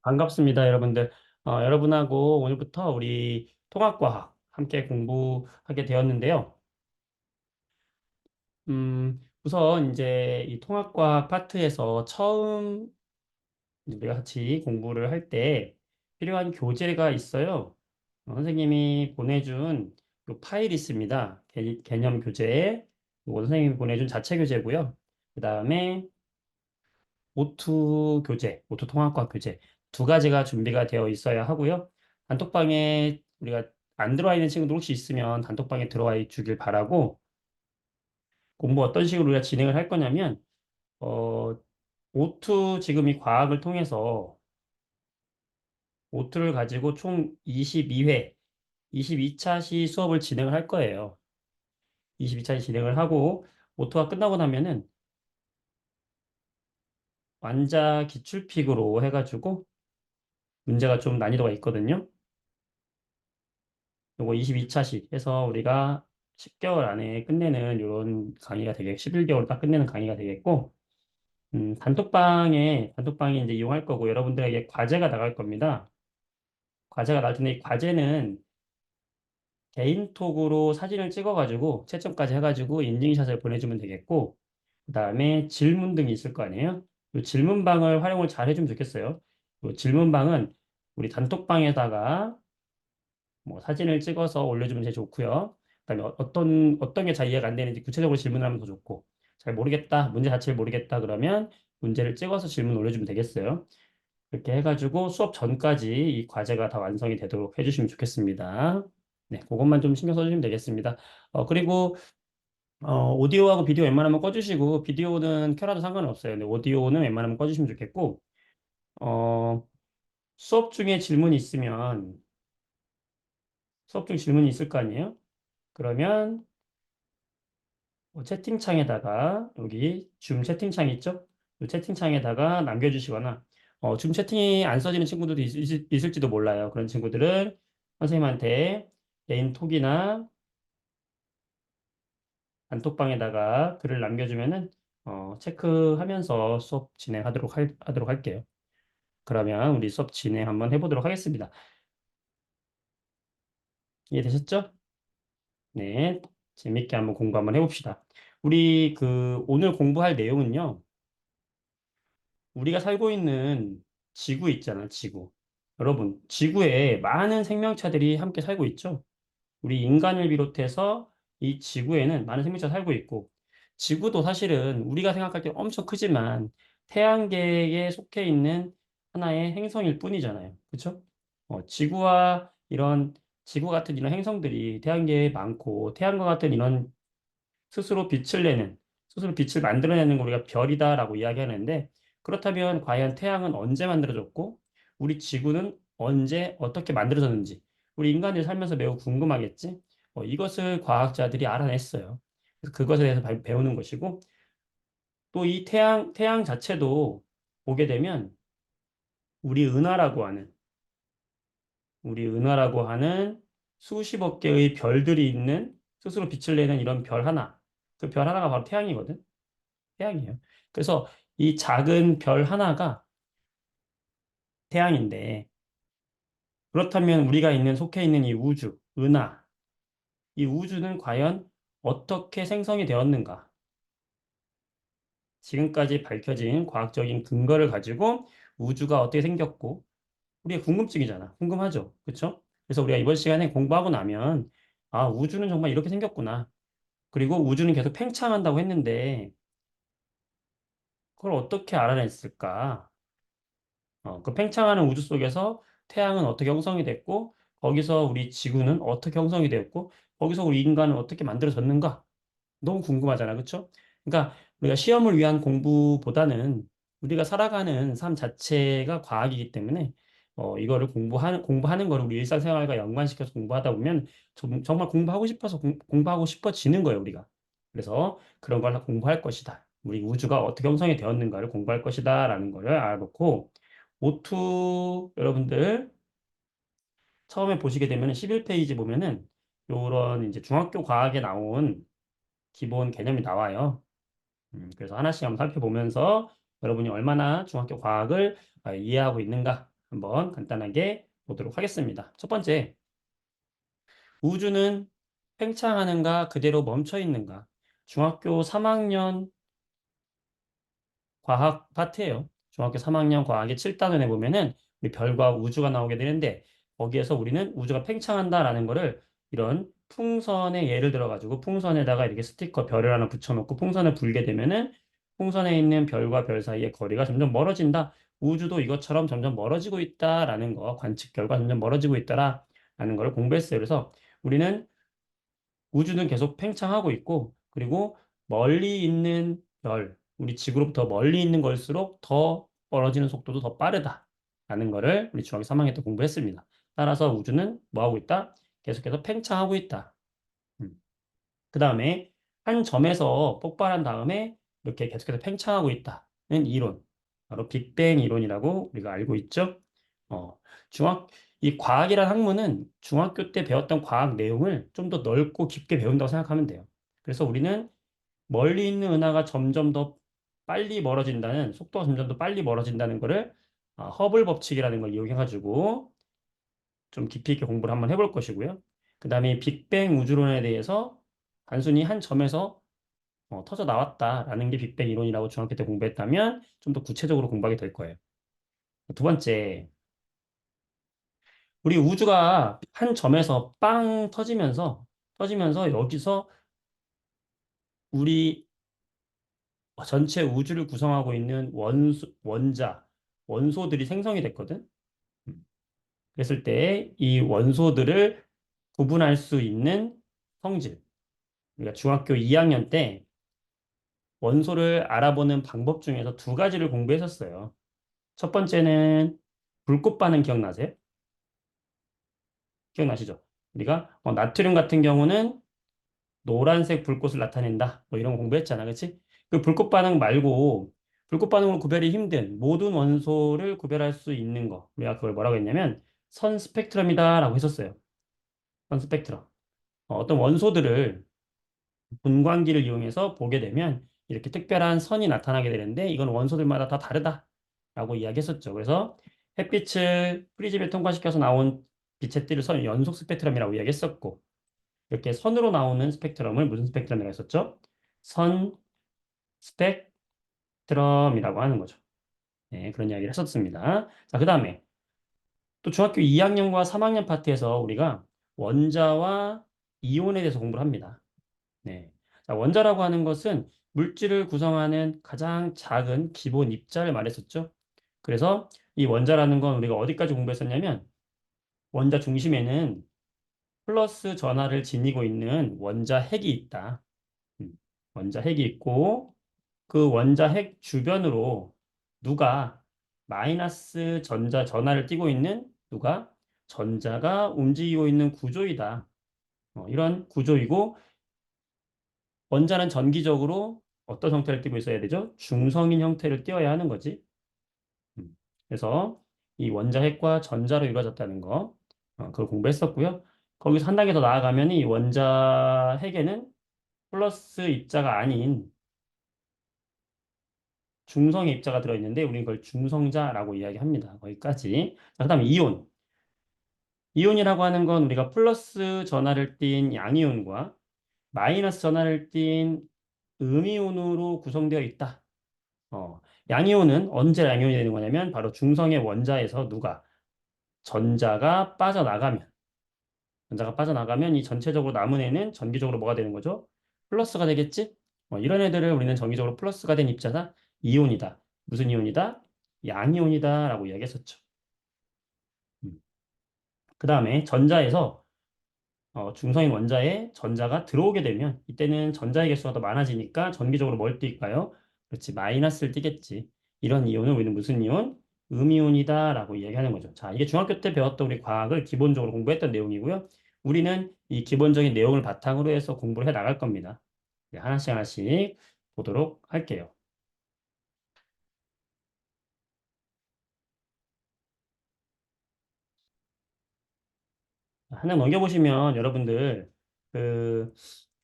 반갑습니다, 여러분들. 여러분하고 오늘부터 우리 통합과학 함께 공부하게 되었는데요. 우선 이제 이 통합과학 파트에서 처음 우리가 같이 공부를 할 때 필요한 교재가 있어요. 선생님이 보내준 요 파일이 있습니다. 개념 교재. 요거 선생님이 보내준 자체 교재고요. 그 다음에 오투 교재, 오투 통합과 교재 두 가지가 준비가 되어 있어야 하고요. 단톡방에 우리가 안 들어와 있는 친구들 혹시 있으면 단톡방에 들어와 주길 바라고 공부 어떤 식으로 우리가 진행을 할 거냐면 어, 오투 지금 이 과학을 통해서 오투를 가지고 총 22회, 22차 시 수업을 진행을 할 거예요. 22차 시 진행을 하고 오투가 끝나고 나면은 완자 기출픽으로 해가지고 문제가 좀 난이도가 있거든요. 요거 22차씩 해서 우리가 10개월 안에 끝내는 이런 강의가 되게 11개월 딱 끝내는 강의가 되겠고 단톡방에 이제 이용할 거고 여러분들에게 과제가 나갈 겁니다. 과제가 나갈 텐데 이 과제는 개인톡으로 사진을 찍어가지고 채점까지 해가지고 인증샷을 보내주면 되겠고 그다음에 질문 등이 있을 거 아니에요? 이 질문방을 활용을 잘 해주면 좋겠어요. 이 질문방은 우리 단톡방에다가 뭐 사진을 찍어서 올려주면 제일 좋고요. 그다음에 어떤 게 잘 이해가 안 되는지 구체적으로 질문을 하면 더 좋고 잘 모르겠다 문제 자체를 모르겠다 그러면 문제를 찍어서 질문 올려주면 되겠어요. 그렇게 해가지고 수업 전까지 이 과제가 다 완성이 되도록 해주시면 좋겠습니다. 네, 그것만 좀 신경 써주시면 되겠습니다. 그리고 오디오하고 비디오 웬만하면 꺼주시고 비디오는 켜라도 상관은 없어요. 근데 오디오는 웬만하면 꺼주시면 좋겠고 어, 수업 중에 질문이 있으면 수업 중 질문이 있을 거 아니에요? 그러면 채팅창에다가 여기 줌 채팅창 있죠? 이 채팅창에다가 남겨주시거나 줌 채팅이 안 써지는 친구들도 있을지도 몰라요. 그런 친구들은 선생님한테 개인 톡이나 단톡방에다가 글을 남겨주면은 체크하면서 수업 하도록 할게요. 그러면 우리 수업 진행 한번 해보도록 하겠습니다. 이해되셨죠? 네, 재밌게 한번 공부 한번 해봅시다. 우리 오늘 공부할 내용은요. 우리가 살고 있는 지구 있잖아, 지구. 여러분, 지구에 많은 생명체들이 함께 살고 있죠? 우리 인간을 비롯해서 이 지구에는 많은 생명체가 살고 있고, 지구도 사실은 우리가 생각할 때 엄청 크지만 태양계에 속해 있는 하나의 행성일 뿐이잖아요. 그렇죠? 지구와 지구 같은 이런 행성들이 태양계에 많고, 태양과 같은 이런 스스로 빛을 내는, 스스로 빛을 만들어내는 걸 우리가 별이다라고 이야기하는데, 그렇다면 과연 태양은 언제 만들어졌고, 우리 지구는 언제 어떻게 만들어졌는지, 우리 인간들이 살면서 매우 궁금하겠지? 이것을 과학자들이 알아냈어요. 그래서 그것에 대해서 배우는 것이고, 또 이 태양 자체도 보게 되면, 우리 은하라고 하는, 우리 은하라고 하는 수십억 개의 별들이 있는 스스로 빛을 내는 이런 별 하나, 그 별 하나가 바로 태양이거든. 태양이에요. 그래서 이 작은 별 하나가 태양인데, 그렇다면 우리가 속해 있는 이 우주, 은하, 이 우주는 과연 어떻게 생성이 되었는가? 지금까지 밝혀진 과학적인 근거를 가지고 우주가 어떻게 생겼고, 우리가 궁금증이잖아. 궁금하죠? 그렇죠? 그래서 우리가 이번 시간에 공부하고 나면, 아, 우주는 정말 이렇게 생겼구나. 그리고 우주는 계속 팽창한다고 했는데, 그걸 어떻게 알아냈을까? 그 팽창하는 우주 속에서 태양은 어떻게 형성이 됐고, 거기서 우리 지구는 어떻게 형성이 되었고, 거기서 우리 인간은 어떻게 만들어졌는가? 너무 궁금하잖아, 그렇죠? 그러니까 우리가 시험을 위한 공부보다는 우리가 살아가는 삶 자체가 과학이기 때문에 이거를 공부하는 거를 우리 일상생활과 연관시켜서 공부하다 보면 정말 공부하고 싶어서 공부하고 싶어지는 거예요, 우리가. 그래서 그런 걸 공부할 것이다. 우리 우주가 어떻게 형성이 되었는가를 공부할 것이다라는 거를 알아놓고 오투 여러분들 처음에 보시게 되면 11페이지 보면은 요런 이제 중학교 과학에 나온 기본 개념이 나와요. 그래서 하나씩 한번 살펴보면서 여러분이 얼마나 중학교 과학을 이해하고 있는가 한번 간단하게 보도록 하겠습니다. 첫 번째, 우주는 팽창하는가 그대로 멈춰 있는가? 중학교 3학년 과학 파트예요. 중학교 3학년 과학의 7단원에 보면은 우리 별과 우주가 나오게 되는데 거기에서 우리는 우주가 팽창한다라는 거를 이런 풍선의 예를 들어가지고 풍선에다가 이렇게 스티커 별을 하나 붙여놓고 풍선을 불게 되면은 풍선에 있는 별과 별 사이의 거리가 점점 멀어진다. 우주도 이것처럼 점점 멀어지고 있다라는 거, 관측 결과 점점 멀어지고 있다라는 거를 공부했어요. 그래서 우리는 우주는 계속 팽창하고 있고, 그리고 멀리 있는 별, 우리 지구로부터 멀리 있는 걸수록 더 멀어지는 속도도 더 빠르다라는 거를 우리 중학교 3학년 때 공부했습니다. 따라서 우주는 뭐 하고 있다? 계속해서 팽창하고 있다. 그 다음에 한 점에서 폭발한 다음에 이렇게 계속해서 팽창하고 있다는 이론. 바로 빅뱅 이론이라고 우리가 알고 있죠. 어, 중학, 이 과학이라는 학문은 중학교 때 배웠던 과학 내용을 좀 더 넓고 깊게 배운다고 생각하면 돼요. 그래서 우리는 멀리 있는 은하가 점점 더 빨리 멀어진다는, 속도가 점점 더 빨리 멀어진다는 거를 허블 법칙이라는 걸 이용해가지고 좀 깊이 있게 공부를 한번 해볼 것이고요. 그 다음에 빅뱅 우주론에 대해서 단순히 한 점에서 터져 나왔다라는 게 빅뱅 이론이라고 중학교 때 공부했다면 좀 더 구체적으로 공부하게 될 거예요. 두 번째, 우리 우주가 한 점에서 빵 터지면서 여기서 우리 전체 우주를 구성하고 있는 원소들이 생성이 됐거든. 음. 그랬을 때 이 원소들을 구분할 수 있는 성질. 우리가 중학교 2학년 때 원소를 알아보는 방법 중에서 두 가지를 공부했었어요. 첫 번째는 불꽃 반응 기억나세요? 기억나시죠? 우리가 나트륨 같은 경우는 노란색 불꽃을 나타낸다. 뭐 이런 거 공부했잖아. 그치? 그 불꽃 반응 말고 불꽃 반응으로 구별이 힘든 모든 원소를 구별할 수 있는 거. 우리가 그걸 뭐라고 했냐면 선 스펙트럼이다라고 했었어요. 선 스펙트럼. 어떤 원소들을 분광기를 이용해서 보게 되면 이렇게 특별한 선이 나타나게 되는데 이건 원소들마다 다 다르다라고 이야기했었죠. 그래서 햇빛을 프리즘에 통과시켜서 나온 빛의 띠를 선 연속 스펙트럼이라고 이야기했었고 이렇게 선으로 나오는 스펙트럼을 무슨 스펙트럼이라고 했었죠? 선 스펙트럼이라고 하는 거죠. 네, 그런 이야기를 했었습니다. 자, 그 다음에 또 중학교 2학년과 3학년 파트에서 우리가 원자와 이온에 대해서 공부를 합니다. 네. 자, 원자라고 하는 것은 물질을 구성하는 가장 작은 기본 입자를 말했었죠. 그래서 이 원자라는 건 우리가 어디까지 공부했었냐면 원자 중심에는 플러스 전하를 지니고 있는 원자 핵이 있다. 음, 원자 핵이 있고 그 원자 핵 주변으로 누가 마이너스 전하를 띠고 있는 누가 전자가 움직이고 있는 구조이다. 이런 구조이고 원자는 전기적으로 어떤 형태를 띠고 있어야 되죠? 중성인 형태를 띠어야 하는 거지. 그래서 이 원자 핵과 전자로 이루어졌다는 거, 그걸 공부했었고요. 거기서 한 단계 더 나아가면 이 원자 핵에는 플러스 입자가 아닌 중성의 입자가 들어있는데 우리는 그걸 중성자라고 이야기합니다. 거기까지. 자, 그다음에 이온. 이온이라고 하는 건 우리가 플러스 전하를 띤 양이온과 마이너스 전하를 띤 음이온으로 구성되어 있다. 양이온은 언제 양이온이 되는 거냐면 바로 중성의 원자에서 누가 전자가 빠져나가면 이 전체적으로 남은 애는 전기적으로 뭐가 되는 거죠? 플러스가 되겠지? 이런 애들을 우리는 전기적으로 플러스가 된 입자다. 이온이다. 무슨 이온이다? 양이온이다라고 이야기했었죠. 그 다음에 전자에서 중성인 원자에 전자가 들어오게 되면 이때는 전자의 개수가 더 많아지니까 전기적으로 뭘 띌까요? 그렇지, 마이너스를 띠겠지. 이런 이온은 우리는 무슨 이온? 음이온이다라고 이야기하는 거죠. 자, 이게 중학교 때 배웠던 우리 과학을 기본적으로 공부했던 내용이고요. 우리는 이 기본적인 내용을 바탕으로 해서 공부를 해 나갈 겁니다. 네, 하나씩 하나씩 보도록 할게요. 하나 넘겨보시면 여러분들 그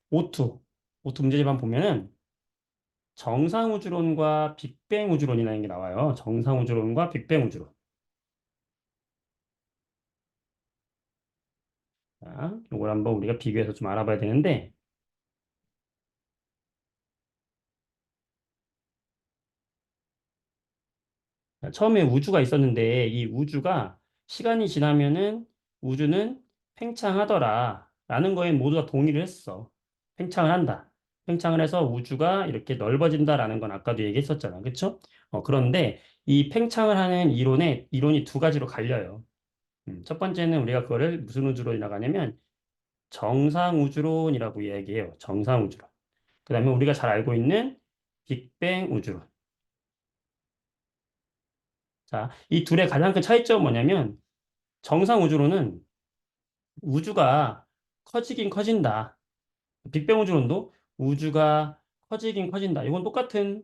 오투, 오투 문제집 한번 보면은 정상우주론과 빅뱅 우주론이라는 게 나와요. 정상우주론과 빅뱅 우주론. 자, 이걸 한번 우리가 비교해서 좀 알아봐야 되는데, 자, 처음에 우주가 있었는데, 이 우주가 시간이 지나면은 우주는 팽창하더라. 라는 거에 모두가 동의를 했어. 팽창을 한다. 팽창을 해서 우주가 이렇게 넓어진다라는 건 아까도 얘기했었잖아. 그쵸? 그런데 이 팽창을 하는 이론이 두 가지로 갈려요. 첫 번째는 우리가 그거를 무슨 우주론이라고 하냐면 정상우주론이라고 얘기해요. 정상우주론. 그 다음에 우리가 잘 알고 있는 빅뱅 우주론. 자, 이 둘의 가장 큰 차이점은 뭐냐면 정상우주론은 우주가 커지긴 커진다. 빅뱅 우주론도 우주가 커지긴 커진다. 이건 똑같은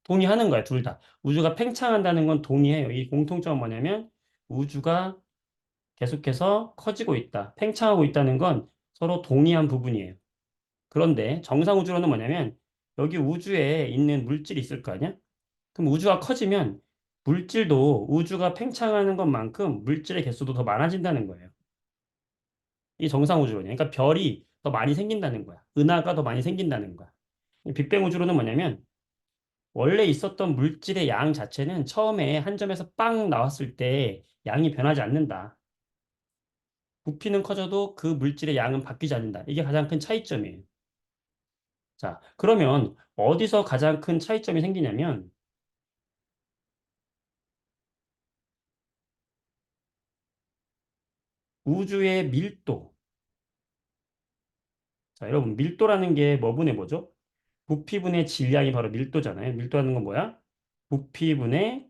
동의하는 거야, 둘 다. 우주가 팽창한다는 건 동의해요. 이 공통점은 뭐냐면 우주가 계속해서 커지고 있다. 팽창하고 있다는 건 서로 동의한 부분이에요. 그런데 정상우주론은 뭐냐면 여기 우주에 있는 물질이 있을 거 아니야? 그럼 우주가 커지면 물질도 우주가 팽창하는 것만큼 물질의 개수도 더 많아진다는 거예요. 이 정상우주론이야. 그러니까 별이 더 많이 생긴다는 거야. 은하가 더 많이 생긴다는 거야. 이 빅뱅 우주론은 뭐냐면 원래 있었던 물질의 양 자체는 처음에 한 점에서 빵 나왔을 때 양이 변하지 않는다. 부피는 커져도 그 물질의 양은 바뀌지 않는다. 이게 가장 큰 차이점이에요. 자, 그러면 어디서 가장 큰 차이점이 생기냐면 우주의 밀도. 자, 여러분, 밀도라는 게 뭐분의 뭐죠? 부피분의 질량이 바로 밀도잖아요. 밀도라는 건 뭐야? 부피분의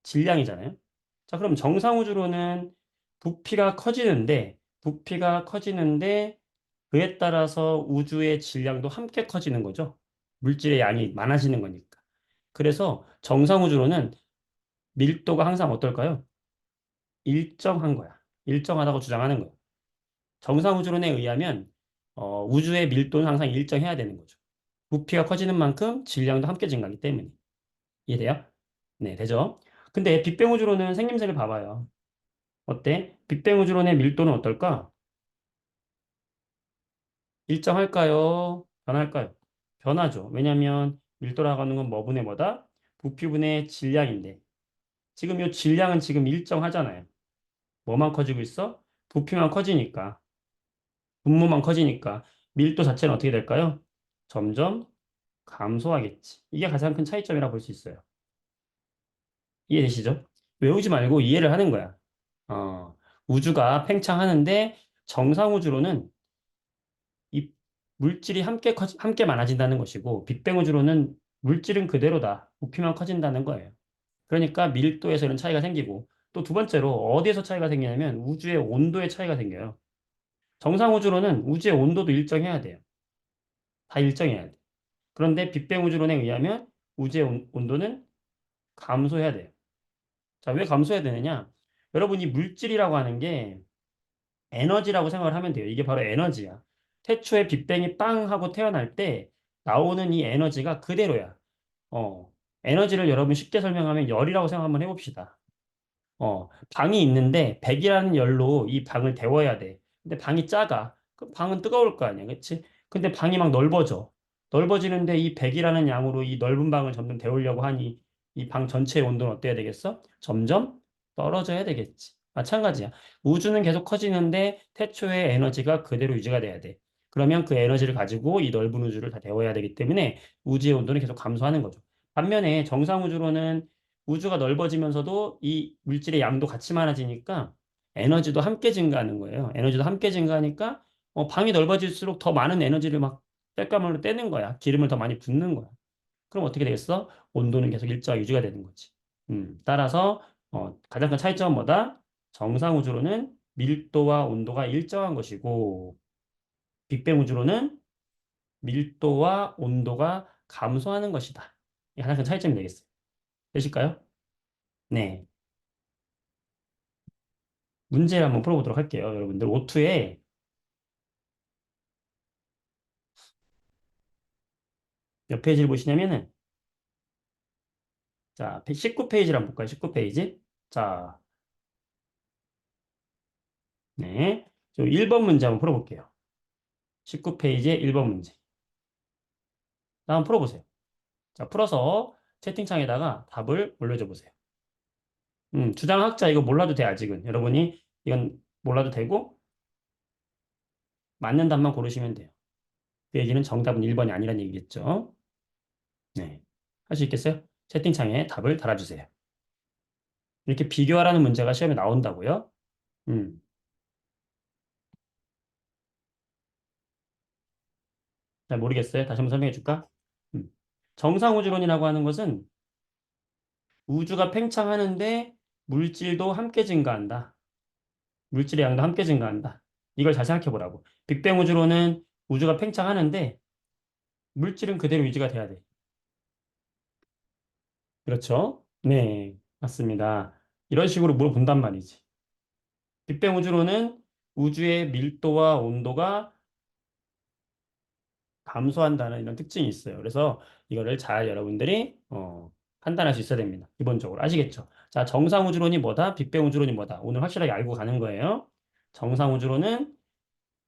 질량이잖아요. 자, 그럼 정상우주로는 부피가 커지는데 그에 따라서 우주의 질량도 함께 커지는 거죠. 물질의 양이 많아지는 거니까. 그래서 정상우주로는 밀도가 항상 어떨까요? 일정한 거야. 일정하다고 주장하는 거야. 정상우주론에 의하면 우주의 밀도는 항상 일정해야 되는 거죠. 부피가 커지는 만큼 질량도 함께 증가하기 때문에. 이해돼요? 네, 되죠? 근데 빅뱅 우주론은 생김새를 봐봐요. 어때? 빅뱅 우주론의 밀도는 어떨까? 일정할까요? 변할까요? 변하죠. 왜냐하면 밀도라고 하는 건 뭐분의 뭐다? 부피분의 질량인데 지금 이 질량은 지금 일정하잖아요. 뭐만 커지고 있어? 부피만 커지니까. 분모만 커지니까 밀도 자체는 어떻게 될까요? 점점 감소하겠지. 이게 가장 큰 차이점이라고 볼 수 있어요. 이해되시죠? 외우지 말고 이해를 하는 거야. 어, 우주가 팽창하는데 정상우주로는 이 물질이 함께 많아진다는 것이고 빅뱅 우주로는 물질은 그대로다. 부피만 커진다는 거예요. 그러니까 밀도에서 이런 차이가 생기고 또 두 번째로 어디에서 차이가 생기냐면 우주의 온도의 차이가 생겨요. 정상우주로는 우주의 온도도 일정해야 돼요. 다 일정해야 돼. 그런데 빅뱅 우주론에 의하면 우주의 온도는 감소해야 돼요. 자, 왜 감소해야 되느냐? 여러분, 이 물질이라고 하는 게 에너지라고 생각을 하면 돼요. 이게 바로 에너지야. 태초에 빅뱅이 빵 하고 태어날 때 나오는 이 에너지가 그대로야. 어, 에너지를 여러분 쉽게 설명하면 열이라고 생각 한번 해봅시다. 방이 있는데 100이라는 열로 이 방을 데워야 돼. 근데 방이 작아. 그럼 방은 뜨거울 거 아니야. 그치? 근데 방이 막 넓어져. 넓어지는데 이 100이라는 양으로 이 넓은 방을 점점 데우려고 하니 이 방 전체의 온도는 어때야 되겠어? 점점 떨어져야 되겠지. 마찬가지야. 우주는 계속 커지는데 태초의 에너지가 그대로 유지가 돼야 돼. 그러면 그 에너지를 가지고 이 넓은 우주를 다 데워야 되기 때문에 우주의 온도는 계속 감소하는 거죠. 반면에 정상 우주로는 우주가 넓어지면서도 이 물질의 양도 같이 많아지니까 에너지도 함께 증가하는 거예요. 에너지도 함께 증가하니까 방이 넓어질수록 더 많은 에너지를 막 땔감으로 떼는 거야. 기름을 더 많이 붓는 거야. 그럼 어떻게 되겠어? 온도는 계속 일정하게 유지가 되는 거지. 따라서 가장 큰 차이점은 뭐다? 정상 우주로는 밀도와 온도가 일정한 것이고 빅뱅 우주로는 밀도와 온도가 감소하는 것이다. 이게 가장 큰 차이점이 되겠어요. 되실까요? 네. 문제를 한번 풀어보도록 할게요. 여러분들 오투에 몇 페이지를 보시냐면은 자, 19페이지를 한번 볼까요? 19페이지. 자, 네. 1번 문제 한번 풀어볼게요. 19페이지의 1번 문제. 한번 풀어보세요. 자, 풀어서 채팅창에다가 답을 올려줘 보세요. 주장학자 이거 몰라도 돼, 아직은. 여러분이 이건 몰라도 되고, 맞는 답만 고르시면 돼요. 그 얘기는 정답은 1번이 아니란 얘기겠죠. 네. 할 수 있겠어요? 채팅창에 답을 달아주세요. 이렇게 비교하라는 문제가 시험에 나온다고요? 음, 잘 모르겠어요. 다시 한번 설명해 줄까? 음. 정상우주론이라고 하는 것은 우주가 팽창하는데 물질도 함께 증가한다. 물질의 양도 함께 증가한다. 이걸 잘 생각해 보라고. 빅뱅 우주론은 우주가 팽창하는데 물질은 그대로 유지가 돼야 돼. 그렇죠? 네, 맞습니다. 이런 식으로 물어본단 말이지. 빅뱅 우주론은 우주의 밀도와 온도가 감소한다는 이런 특징이 있어요. 그래서 이거를 잘 여러분들이 판단할 수 있어야 됩니다. 기본적으로 아시겠죠? 자, 정상 우주론이 뭐다? 빅뱅 우주론이 뭐다? 오늘 확실하게 알고 가는 거예요. 정상 우주론은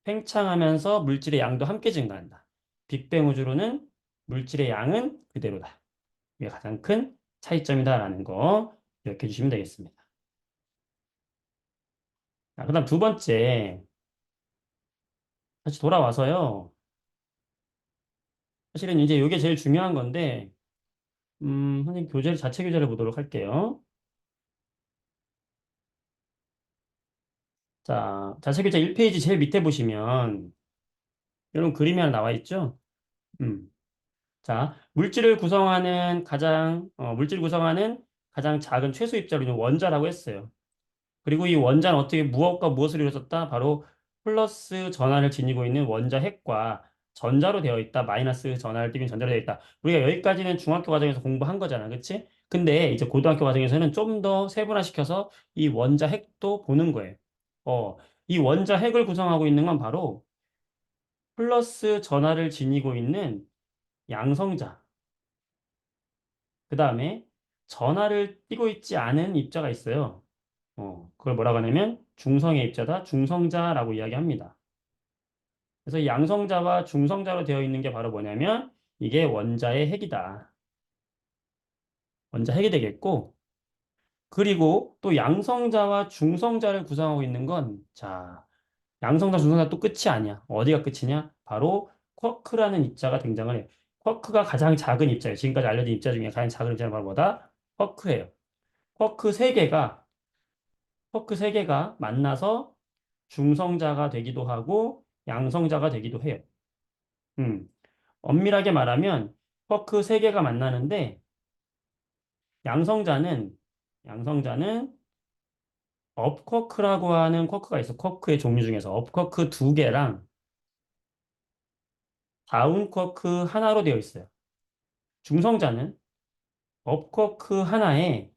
팽창하면서 물질의 양도 함께 증가한다. 빅뱅 우주론은 물질의 양은 그대로다. 이게 가장 큰 차이점이다라는 거 기억해 주시면 되겠습니다. 자, 그다음 두 번째 다시 돌아와서요. 사실은 이제 이게 제일 중요한 건데, 선생님 교재를 자체 교재를 보도록 할게요. 자, 자체 교재 1페이지 제일 밑에 보시면 이런 그림이 하나 나와 있죠? 음. 자, 물질 구성하는 가장 작은 최소 입자를 원자라고 했어요. 그리고 이 원자는 어떻게 무엇과 무엇을 이루어졌다? 바로 플러스 전하를 지니고 있는 원자 핵과 전자로 되어 있다. 마이너스 전하를 띠는 전자로 되어 있다. 우리가 여기까지는 중학교 과정에서 공부한 거잖아. 그치? 근데 이제 고등학교 과정에서는 좀 더 세분화시켜서 이 원자 핵도 보는 거예요. 어, 이 원자 핵을 구성하고 있는 건 바로 플러스 전하를 지니고 있는 양성자. 그 다음에 전하를 띠고 있지 않은 입자가 있어요. 그걸 뭐라고 하냐면 중성의 입자다, 중성자라고 이야기합니다. 그래서 이 양성자와 중성자로 되어 있는 게 바로 뭐냐면 이게 원자의 핵이다. 원자 핵이 되겠고, 그리고 또 양성자와 중성자를 구성하고 있는 건, 자, 양성자, 중성자 또 끝이 아니야. 어디가 끝이냐? 바로 쿼크라는 입자가 등장을 해요. 쿼크가 가장 작은 입자예요. 지금까지 알려진 입자 중에 가장 작은 입자는 바로 뭐다? 쿼크예요. 쿼크 세개가 쿼크 세개가 만나서 중성자가 되기도 하고 양성자가 되기도 해요. 음, 엄밀하게 말하면 쿼크 세개가 만나는데 양성자는 양성자는 업쿼크라고 하는 쿼크가 있어. 쿼크의 종류 중에서 업쿼크 두개랑 다운쿼크 하나로 되어 있어요. 중성자는 업쿼크 하나에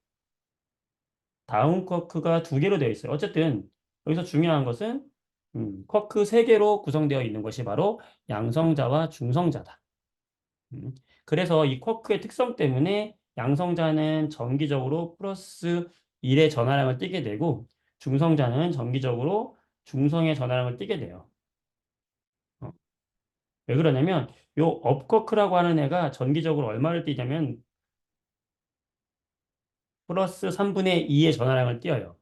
다운쿼크가 두 개로 되어 있어요. 어쨌든 여기서 중요한 것은 쿼크 세 개로 구성되어 있는 것이 바로 양성자와 중성자다. 음, 그래서 이 쿼크의 특성 때문에 양성자는 정기적으로 플러스 1의 전하량을 띠게 되고 중성자는 정기적으로 중성의 전하량을 띠게 돼요. 어, 왜 그러냐면 요 업쿼크라고 하는 애가 정기적으로 얼마를 띠냐면 플러스 3분의 2의 전하량을 띄어요.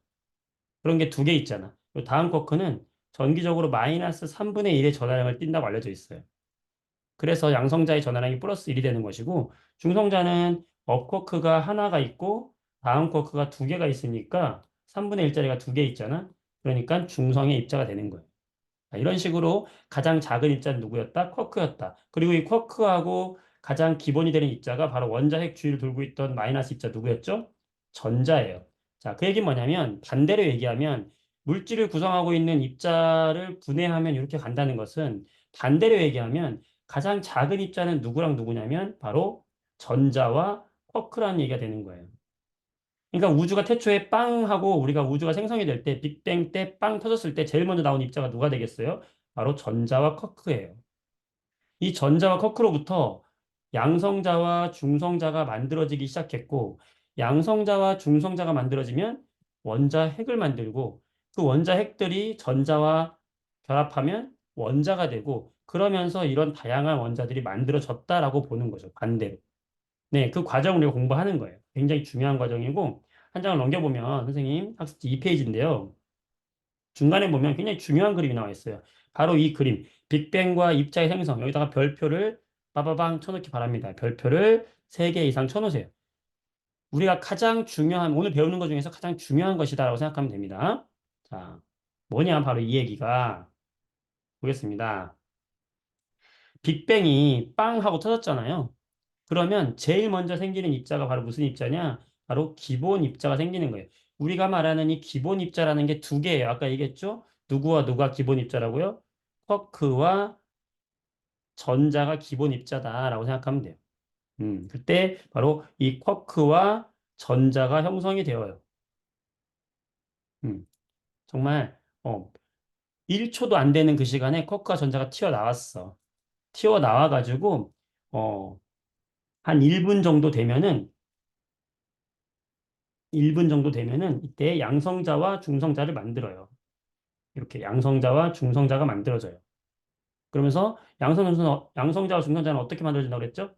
그런 게 두 개 있잖아. 요 다음 쿼크는 정기적으로 마이너스 3분의 1의 전하량을 띈다고 알려져 있어요. 그래서 양성자의 전하량이 플러스 1이 되는 것이고 중성자는 업 쿼크가 하나가 있고 다음 쿼크가 두 개가 있으니까 3분의 1짜리가 두 개 있잖아. 그러니까 중성의 입자가 되는 거예요. 자, 이런 식으로 가장 작은 입자는 누구였다? 쿼크였다. 그리고 이 쿼크하고 가장 기본이 되는 입자가 바로 원자핵 주위를 돌고 있던 마이너스 입자 누구였죠? 전자예요. 자, 그 얘기는 뭐냐면 반대로 얘기하면 물질을 구성하고 있는 입자를 분해하면 이렇게 간다는 것은 반대로 얘기하면 가장 작은 입자는 누구랑 누구냐면 바로 전자와 쿼크라는 얘기가 되는 거예요. 그러니까 우주가 태초에 빵 하고 우리가 우주가 생성이 될 때 빅뱅 때 빵 터졌을 때 제일 먼저 나온 입자가 누가 되겠어요? 바로 전자와 쿼크예요. 이 전자와 쿼크로부터 양성자와 중성자가 만들어지기 시작했고 양성자와 중성자가 만들어지면 원자 핵을 만들고 그 원자 핵들이 전자와 결합하면 원자가 되고 그러면서 이런 다양한 원자들이 만들어졌다라고 보는 거죠. 반대로. 네, 그 과정을 우리가 공부하는 거예요. 굉장히 중요한 과정이고 한 장을 넘겨보면 선생님 학습지 2페이지인데요. 중간에 보면 굉장히 중요한 그림이 나와 있어요. 바로 이 그림. 빅뱅과 입자의 생성. 여기다가 별표를 빠바방 쳐놓기 바랍니다. 별표를 3개 이상 쳐놓으세요. 우리가 가장 중요한, 오늘 배우는 것 중에서 가장 중요한 것이다라고 생각하면 됩니다. 자, 뭐냐, 바로 이 얘기가. 보겠습니다. 빅뱅이 빵 하고 터졌잖아요. 그러면 제일 먼저 생기는 입자가 바로 무슨 입자냐? 바로 기본 입자가 생기는 거예요. 우리가 말하는 이 기본 입자라는 게 두 개예요. 아까 얘기했죠? 누구와 누가 기본 입자라고요? 쿼크와 전자가 기본 입자다라고 생각하면 돼요. 그때 바로 이 쿼크와 전자가 형성이 되어요. 음, 정말 1초도 안 되는 그 시간에 쿼크와 전자가 튀어나왔어. 튀어나와가지고 한 1분 정도 되면은 1분 정도 되면은 이때 양성자와 중성자를 만들어요. 이렇게 양성자와 중성자가 만들어져요. 그러면서 양성자와 중성자는 어떻게 만들어진다고 그랬죠?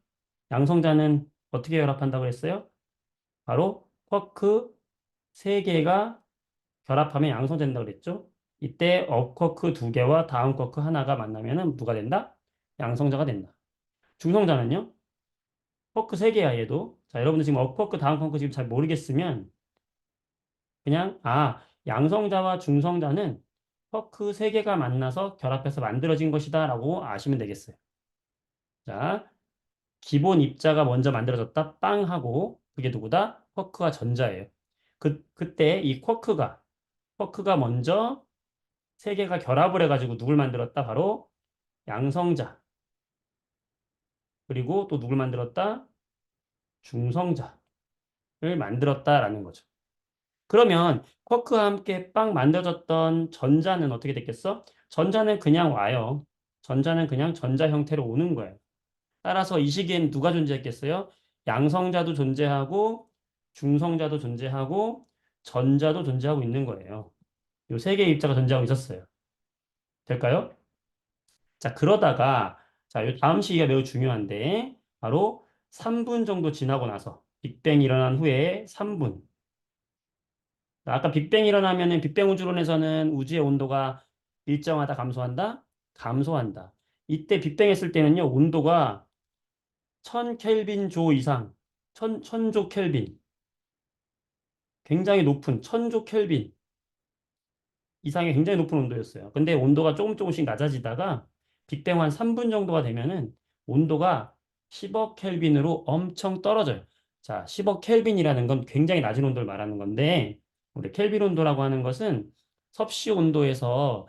양성자는 어떻게 결합한다고 그랬어요? 바로 쿼크 3개가 결합하면 양성된다고 그랬죠? 이때 업 쿼크 2개와 다운 쿼크 하나가 만나면은 누가 된다? 양성자가 된다. 중성자는요? 쿼크 3개야 얘도. 자, 여러분들 지금 업 쿼크, 다운 쿼크 지금 잘 모르겠으면 그냥 양성자와 중성자는 쿼크 3개가 만나서 결합해서 만들어진 것이다 라고 아시면 되겠어요. 자, 기본 입자가 먼저 만들어졌다 빵 하고 그게 누구다? 쿼크와 전자예요. 그때 이 쿼크가 먼저 3개가 결합을 해가지고 누굴 만들었다? 바로 양성자. 그리고 또 누굴 만들었다? 중성자를 만들었다라는 거죠. 그러면 쿼크와 함께 빵 만들어졌던 전자는 어떻게 됐겠어? 전자는 그냥 와요. 전자는 그냥 전자 형태로 오는 거예요. 따라서 이 시기엔 누가 존재했겠어요? 양성자도 존재하고 중성자도 존재하고 전자도 존재하고 있는 거예요. 이 세 개의 입자가 존재하고 있었어요. 될까요? 자, 그러다가 자, 이 다음 시기가 매우 중요한데 바로 3분 정도 지나고 나서 빅뱅이 일어난 후에 3분. 아까 빅뱅이 일어나면은 빅뱅 우주론에서는 우주의 온도가 일정하다 감소한다? 감소한다. 이때 빅뱅 했을 때는요, 온도가 1000켈빈 조 이상, 천조 켈빈, 굉장히 높은 천조 켈빈 이상의 굉장히 높은 온도였어요. 근데 온도가 조금씩 낮아지다가 빅뱅 한 3분 정도가 되면은 온도가 10억 켈빈으로 엄청 떨어져요. 자, 10억 켈빈이라는 건 굉장히 낮은 온도를 말하는 건데, 우리 켈빈 온도라고 하는 것은 섭씨 온도에서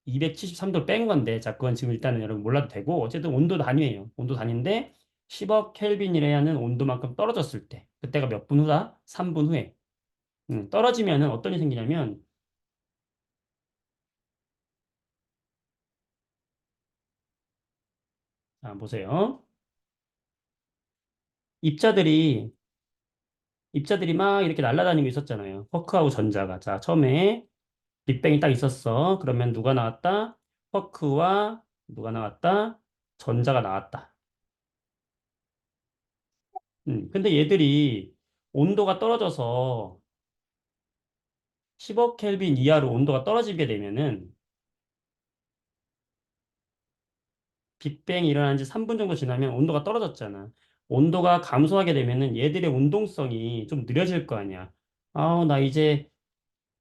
273도를 뺀 건데, 자, 그건 지금 일단은 여러분 몰라도 되고, 어쨌든 온도 단위예요. 온도 단위인데, 10억 켈빈이라는 온도만큼 떨어졌을 때, 그때가 몇 분 후다? 3분 후에. 떨어지면은 어떤 일이 생기냐면, 자, 보세요. 입자들이, 입자들이 막 이렇게 날아다니고 있었잖아요. 쿼크하고 전자가. 자, 처음에 빅뱅이 딱 있었어. 그러면 누가 나왔다? 쿼크와 누가 나왔다? 전자가 나왔다. 근데 얘들이 온도가 떨어져서 10억 켈빈 이하로 온도가 떨어지게 되면은 빅뱅이 일어난 지 3분 정도 지나면 온도가 떨어졌잖아. 온도가 감소하게 되면은 얘들의 운동성이 좀 느려질 거 아니야. 나 이제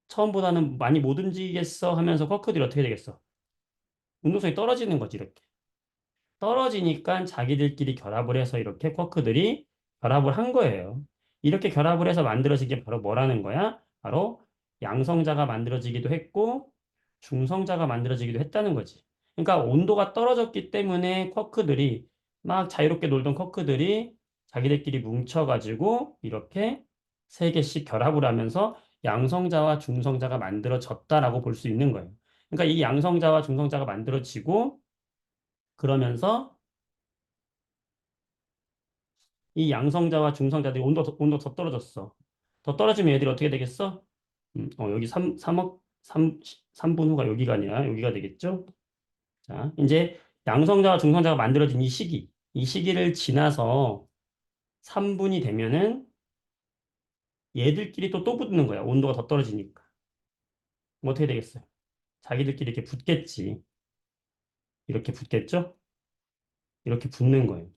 처음보다는 많이 못 움직이겠어 하면서 쿼크들이 어떻게 되겠어? 운동성이 떨어지는 거지, 이렇게. 떨어지니까 자기들끼리 결합을 해서 이렇게 쿼크들이 결합을 한 거예요. 이렇게 결합을 해서 만들어진 게 바로 뭐라는 거야? 바로 양성자가 만들어지기도 했고 중성자가 만들어지기도 했다는 거지. 그러니까 온도가 떨어졌기 때문에 쿼크들이 막 자유롭게 놀던 쿼크들이 자기들끼리 뭉쳐가지고 이렇게 3개씩 결합을 하면서 양성자와 중성자가 만들어졌다라고 볼 수 있는 거예요. 그러니까 이 양성자와 중성자가 만들어지고 그러면서 이 양성자와 중성자들이 온도 더 떨어졌어. 더 떨어지면 얘들이 어떻게 되겠어? 여기 3억? 3분 후가 여기가 아니라 여기가 되겠죠? 자, 이제 양성자와 중성자가 만들어진 이 시기를 지나서 3분이 되면은 얘들끼리 또 붙는 거야. 온도가 더 떨어지니까. 그럼 어떻게 되겠어요? 자기들끼리 이렇게 붙겠지. 이렇게 붙겠죠? 이렇게 붙는 거예요.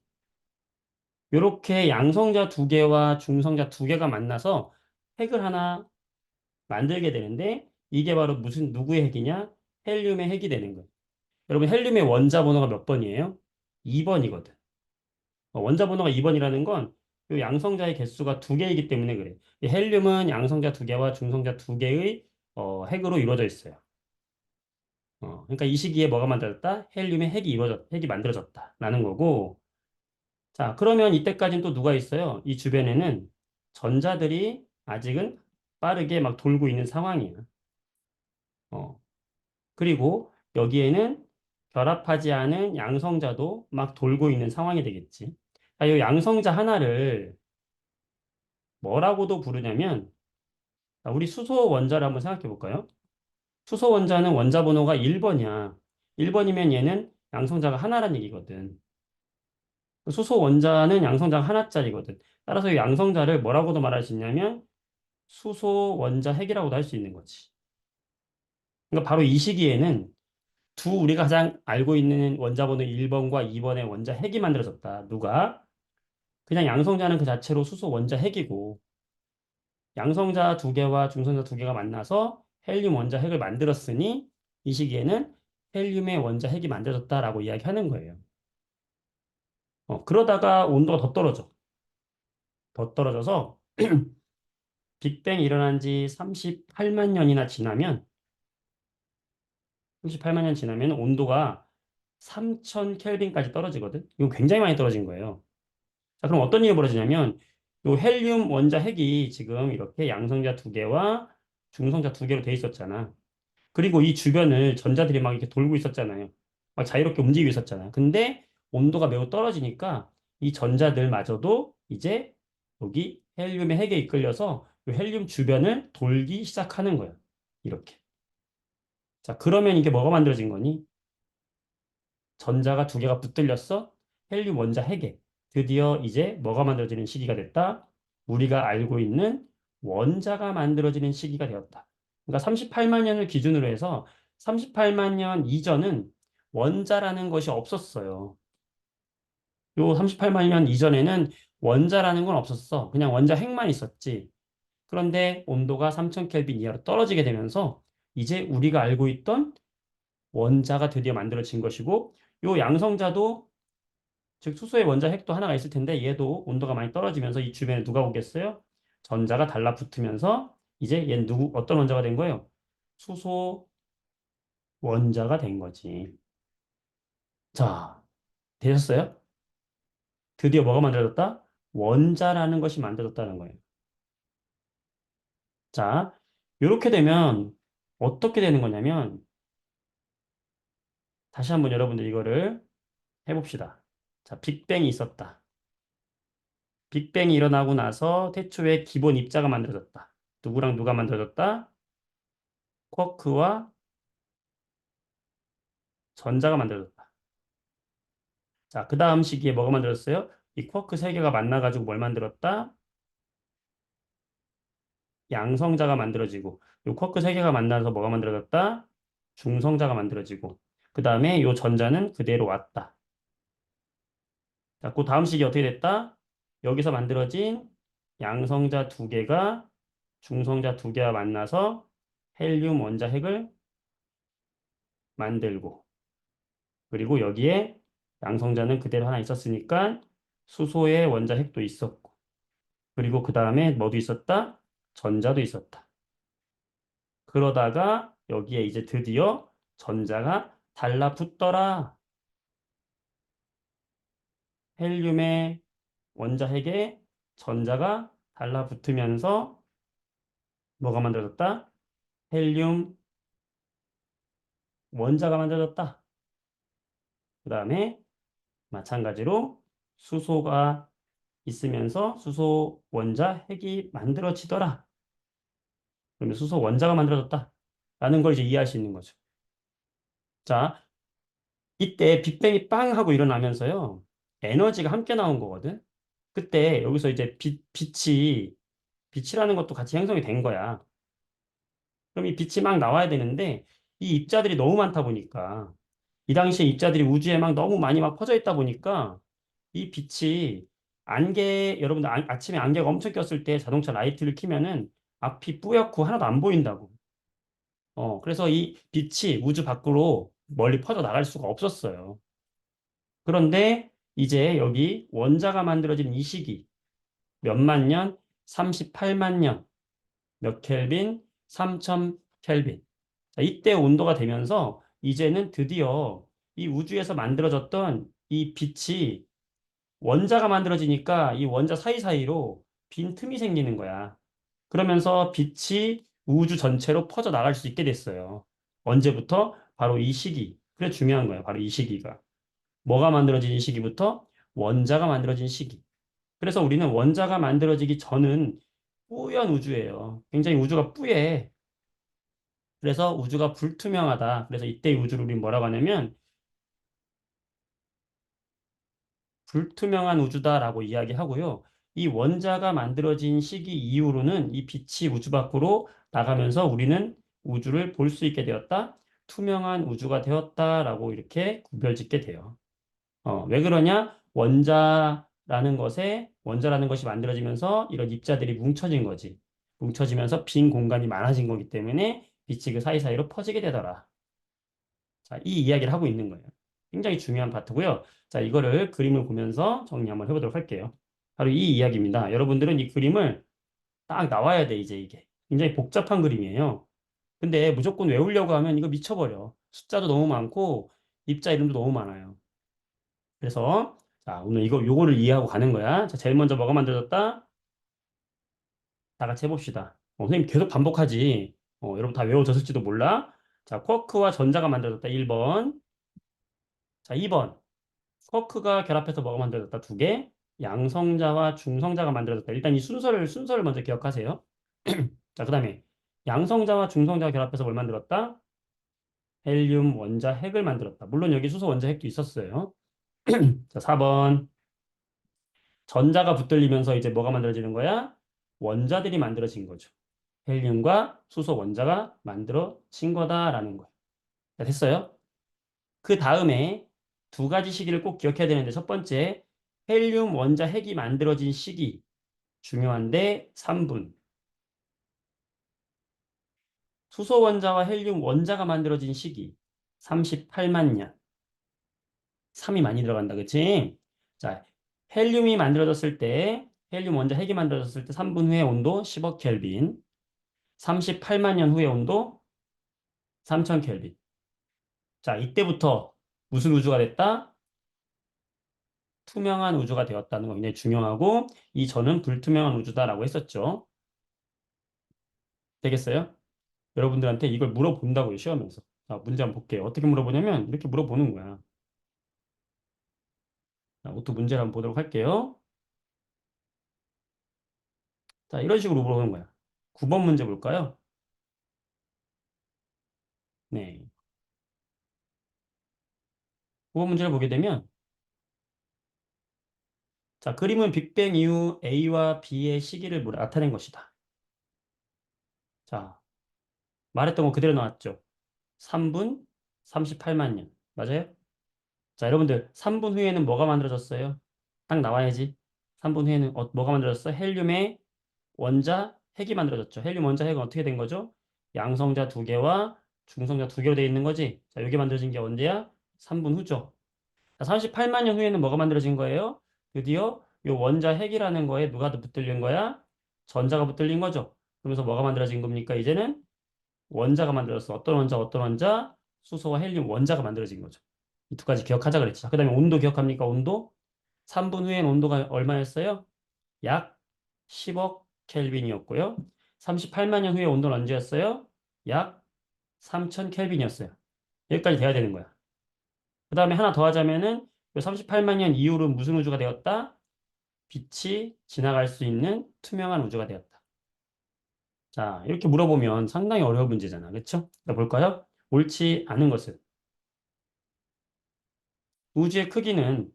이렇게 양성자 두 개와 중성자 두 개가 만나서 핵을 하나 만들게 되는데 이게 바로 무슨 누구의 핵이냐? 헬륨의 핵이 되는 거예요. 여러분 헬륨의 원자 번호가 몇 번이에요? 2번이거든. 원자 번호가 2번이라는 건 이 양성자의 개수가 두 개이기 때문에 그래. 이 헬륨은 양성자 두 개와 중성자 두 개의 핵으로 이루어져 있어요. 그러니까 이 시기에 뭐가 만들어졌다? 헬륨의 핵이 만들어졌다라는 거고. 자, 그러면 이때까지는 또 누가 있어요? 이 주변에는 전자들이 아직은 빠르게 막 돌고 있는 상황이야. 어, 그리고 여기에는 결합하지 않은 양성자도 막 돌고 있는 상황이 되겠지. 자, 이 양성자 하나를 뭐라고도 부르냐면, 자, 우리 수소 원자를 한번 생각해 볼까요? 수소 원자는 원자 번호가 1번이야. 1번이면 얘는 양성자가 하나란 얘기거든. 수소 원자는 양성자가 하나짜리거든. 따라서 이 양성자를 뭐라고도 말할 수 있냐면 수소 원자 핵이라고도 할 수 있는 거지. 그러니까 바로 이 시기에는 우리가 가장 알고 있는 원자 번호 1번과 2번의 원자 핵이 만들어졌다. 누가? 그냥 양성자는 그 자체로 수소 원자 핵이고 양성자 두 개와 중성자 두 개가 만나서 헬륨 원자 핵을 만들었으니 이 시기에는 헬륨의 원자 핵이 만들어졌다라고 이야기하는 거예요. 그러다가 온도가 더 떨어져. 더 떨어져서 빅뱅이 일어난 지 38만 년이나 지나면 38만 년 지나면 온도가 3000 켈빈까지 떨어지거든. 이거 굉장히 많이 떨어진 거예요. 자, 그럼 어떤 일이 벌어지냐면 요 헬륨 원자 핵이 지금 이렇게 양성자 두 개와 중성자 두 개로 돼 있었잖아. 그리고 이 주변을 전자들이 막 이렇게 돌고 있었잖아요. 막 자유롭게 움직이고 있었잖아. 근데 온도가 매우 떨어지니까 이 전자들마저도 이제 여기 헬륨의 핵에 이끌려서 이 헬륨 주변을 돌기 시작하는 거예요. 이렇게. 자, 그러면 이게 뭐가 만들어진 거니? 전자가 두 개가 붙들렸어? 헬륨 원자 핵에. 드디어 이제 뭐가 만들어지는 시기가 됐다? 우리가 알고 있는 원자가 만들어지는 시기가 되었다. 그러니까 38만 년을 기준으로 해서 38만 년 이전은 원자라는 것이 없었어요. 요 38만 년 이전에는 원자라는 건 없었어. 그냥 원자 핵만 있었지. 그런데 온도가 3000 켈빈 이하로 떨어지게 되면서 이제 우리가 알고 있던 원자가 드디어 만들어진 것이고 요 양성자도 즉 수소의 원자 핵도 하나가 있을 텐데 얘도 온도가 많이 떨어지면서 이 주변에 누가 오겠어요? 전자가 달라붙으면서 이제 얘는 어떤 원자가 된 거예요? 수소 원자가 된 거지. 자, 되셨어요? 드디어 뭐가 만들어졌다? 원자라는 것이 만들어졌다는 거예요. 자, 이렇게 되면 어떻게 되는 거냐면 다시 한번 여러분들 이거를 해봅시다. 자, 빅뱅이 있었다. 빅뱅이 일어나고 나서 태초에 기본 입자가 만들어졌다. 누구랑 누가 만들어졌다? 쿼크와 전자가 만들어졌다. 자, 그 다음 시기에 뭐가 만들었어요? 이 쿼크 세 개가 만나가지고 뭘 만들었다? 양성자가 만들어지고, 이 쿼크 세 개가 만나서 뭐가 만들어졌다? 중성자가 만들어지고, 그 다음에 이 전자는 그대로 왔다. 자, 그 다음 시기 어떻게 됐다? 여기서 만들어진 양성자 두 개가 중성자 두 개와 만나서 헬륨 원자 핵을 만들고, 그리고 여기에 양성자는 그대로 하나 있었으니까 수소의 원자 핵도 있었고, 그리고 그 다음에 뭐도 있었다? 전자도 있었다. 그러다가 여기에 이제 드디어 전자가 달라붙더라. 헬륨의 원자 핵에 전자가 달라붙으면서 뭐가 만들어졌다? 헬륨 원자가 만들어졌다. 그 다음에 마찬가지로 수소가 있으면서 수소 원자 핵이 만들어지더라. 그러면 수소 원자가 만들어졌다. 라는 걸 이제 이해할 수 있는 거죠. 자, 이때 빅뱅이 빵 하고 일어나면서요. 에너지가 함께 나온 거거든. 그때 여기서 이제 빛이라는 것도 같이 형성이 된 거야. 그럼 이 빛이 막 나와야 되는데 이 입자들이 너무 많다 보니까 이 당시에 입자들이 우주에 막 너무 많이 막 퍼져 있다 보니까 이 빛이 여러분들 아침에 안개가 엄청 꼈을 때 자동차 라이트를 켜면은 앞이 뿌옇고 하나도 안 보인다고. 그래서 이 빛이 우주 밖으로 멀리 퍼져 나갈 수가 없었어요. 그런데 이제 여기 원자가 만들어진 이 시기, 몇만 년, 38만 년, 몇 켈빈, 3000 켈빈. 자, 이때 온도가 되면서 이제는 드디어 이 우주에서 만들어졌던 이 빛이 원자가 만들어지니까 이 원자 사이사이로 빈 틈이 생기는 거야. 그러면서 빛이 우주 전체로 퍼져 나갈 수 있게 됐어요. 언제부터? 바로 이 시기. 그래 중요한 거예요. 바로 이 시기가. 뭐가 만들어진 시기부터? 원자가 만들어진 시기. 그래서 우리는 원자가 만들어지기 전은 뿌연 우주예요. 굉장히 우주가 뿌예. 그래서 우주가 불투명하다. 그래서 이때 우주를 우리 뭐라고 하냐면 불투명한 우주다라고 이야기하고요. 이 원자가 만들어진 시기 이후로는 이 빛이 우주 밖으로 나가면서 우리는 우주를 볼 수 있게 되었다. 투명한 우주가 되었다라고 이렇게 구별짓게 돼요. 왜 그러냐? 원자라는 것이 만들어지면서 이런 입자들이 뭉쳐진 거지. 뭉쳐지면서 빈 공간이 많아진 거기 때문에 빛이 그 사이사이로 퍼지게 되더라. 자, 이 이야기를 하고 있는 거예요. 굉장히 중요한 파트고요. 자, 이거를 그림을 보면서 정리 한번 해보도록 할게요. 바로 이 이야기입니다. 여러분들은 이 그림을 딱 나와야 돼, 이제 이게. 굉장히 복잡한 그림이에요. 근데 무조건 외우려고 하면 이거 미쳐버려. 숫자도 너무 많고, 입자 이름도 너무 많아요. 그래서, 자, 오늘 요거를 이해하고 가는 거야. 자, 제일 먼저 뭐가 만들어졌다? 다 같이 해봅시다. 선생님 계속 반복하지. 여러분 다 외워졌을지도 몰라. 자, 쿼크와 전자가 만들어졌다. 1번. 자, 2번. 쿼크가 결합해서 뭐가 만들어졌다? 두 개. 양성자와 중성자가 만들어졌다. 일단 이 순서를 먼저 기억하세요. 자, 그 다음에 양성자와 중성자가 결합해서 뭘 만들었다? 헬륨 원자 핵을 만들었다. 물론 여기 수소 원자 핵도 있었어요. 자, 4번. 전자가 붙들리면서 이제 뭐가 만들어지는 거야? 원자들이 만들어진 거죠. 헬륨과 수소 원자가 만들어진 거다라는 거예요. 자, 됐어요? 그 다음에 두 가지 시기를 꼭 기억해야 되는데 첫 번째, 헬륨 원자 핵이 만들어진 시기 중요한데 3분. 수소 원자와 헬륨 원자가 만들어진 시기 38만 년. 3이 많이 들어간다. 그치? 자, 헬륨 원자 핵이 만들어졌을 때 3분 후의 온도 10억 켈빈. 38만 년 후의 온도 3000 켈빈. 자, 이때부터 무슨 우주가 됐다? 투명한 우주가 되었다는 거 굉장히 중요하고 이 전은 불투명한 우주다라고 했었죠. 되겠어요? 여러분들한테 이걸 물어본다고요, 시험에서. 자, 문제 한번 볼게요. 어떻게 물어보냐면 이렇게 물어보는 거야. 자, 이것도 문제를 한번 보도록 할게요. 자, 이런 식으로 물어보는 거야. 9번 문제 볼까요? 네. 9번 문제를 보게 되면 자, 그림은 빅뱅 이후 A와 B의 시기를 나타낸 것이다. 자, 말했던 거 그대로 나왔죠. 3분 38만 년. 맞아요? 자, 여러분들 3분 후에는 뭐가 만들어졌어요? 딱 나와야지. 3분 후에는 뭐가 만들어졌어? 헬륨의 원자 핵이 만들어졌죠. 헬륨 원자 핵은 어떻게 된 거죠? 양성자 두 개와 중성자 두 개로 되어 있는 거지. 자, 이게 만들어진 게 언제야? 3분 후죠. 자, 38만 년 후에는 뭐가 만들어진 거예요? 드디어 이 원자 핵이라는 거에 누가 더 붙들린 거야? 전자가 붙들린 거죠. 그러면서 뭐가 만들어진 겁니까? 이제는 원자가 만들어졌어. 어떤 원자, 어떤 원자? 수소와 헬륨 원자가 만들어진 거죠. 이 두 가지 기억하자 그랬죠. 그 다음에 온도 기억합니까? 온도? 3분 후엔 온도가 얼마였어요? 약 10억 켈빈이었고요. 38만 년 후에 온도는 언제였어요? 약 3000 켈빈이었어요. 여기까지 돼야 되는 거야. 그 다음에 하나 더 하자면은 38만 년 이후로 무슨 우주가 되었다? 빛이 지나갈 수 있는 투명한 우주가 되었다. 자, 이렇게 물어보면 상당히 어려운 문제잖아. 그렇죠? 자, 볼까요? 옳지 않은 것은 우주의 크기는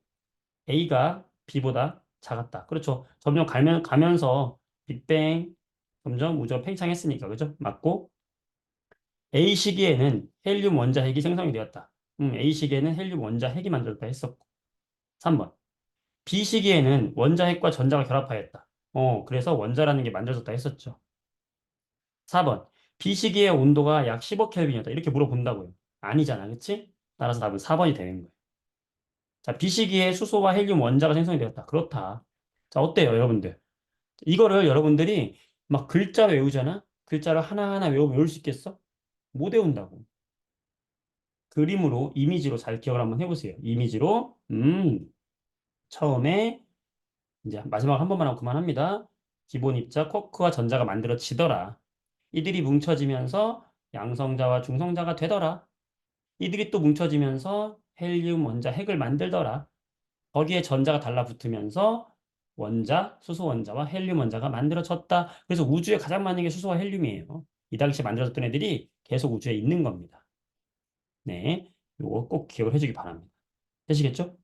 A가 B보다 작았다. 그렇죠. 점점 가면서 빅뱅 점점 우주가 팽창했으니까. 그죠? 맞고 A 시기에는 헬륨 원자핵이 생성이 되었다. A 시기에는 헬륨 원자핵이 만들었다 했었고. 3번. B 시기에는 원자핵과 전자가 결합하였다. 그래서 원자라는 게 만들어졌다 했었죠. 4번. B 시기의 온도가 약 15 켈빈이었다. 이렇게 물어본다고요. 아니잖아. 그치? 따라서 답은 4번이 되는 거예요. 자, B 시기에 수소와 헬륨 원자가 생성이 되었다. 그렇다. 자, 어때요, 여러분들? 이거를 여러분들이 막 글자로 외우잖아? 글자를 하나하나 외울 수 있겠어? 못 외운다고. 그림으로, 이미지로 잘 기억을 한번 해보세요. 이미지로, 처음에, 이제 마지막 한 번만 하고 그만합니다. 기본 입자 쿼크와 전자가 만들어지더라. 이들이 뭉쳐지면서 양성자와 중성자가 되더라. 이들이 또 뭉쳐지면서 헬륨 원자 핵을 만들더라. 거기에 전자가 달라붙으면서 수소 원자와 헬륨 원자가 만들어졌다. 그래서 우주에 가장 많은 게 수소와 헬륨이에요. 이 당시에 만들어졌던 애들이 계속 우주에 있는 겁니다. 네. 요거 꼭 기억을 해주기 바랍니다. 되시겠죠?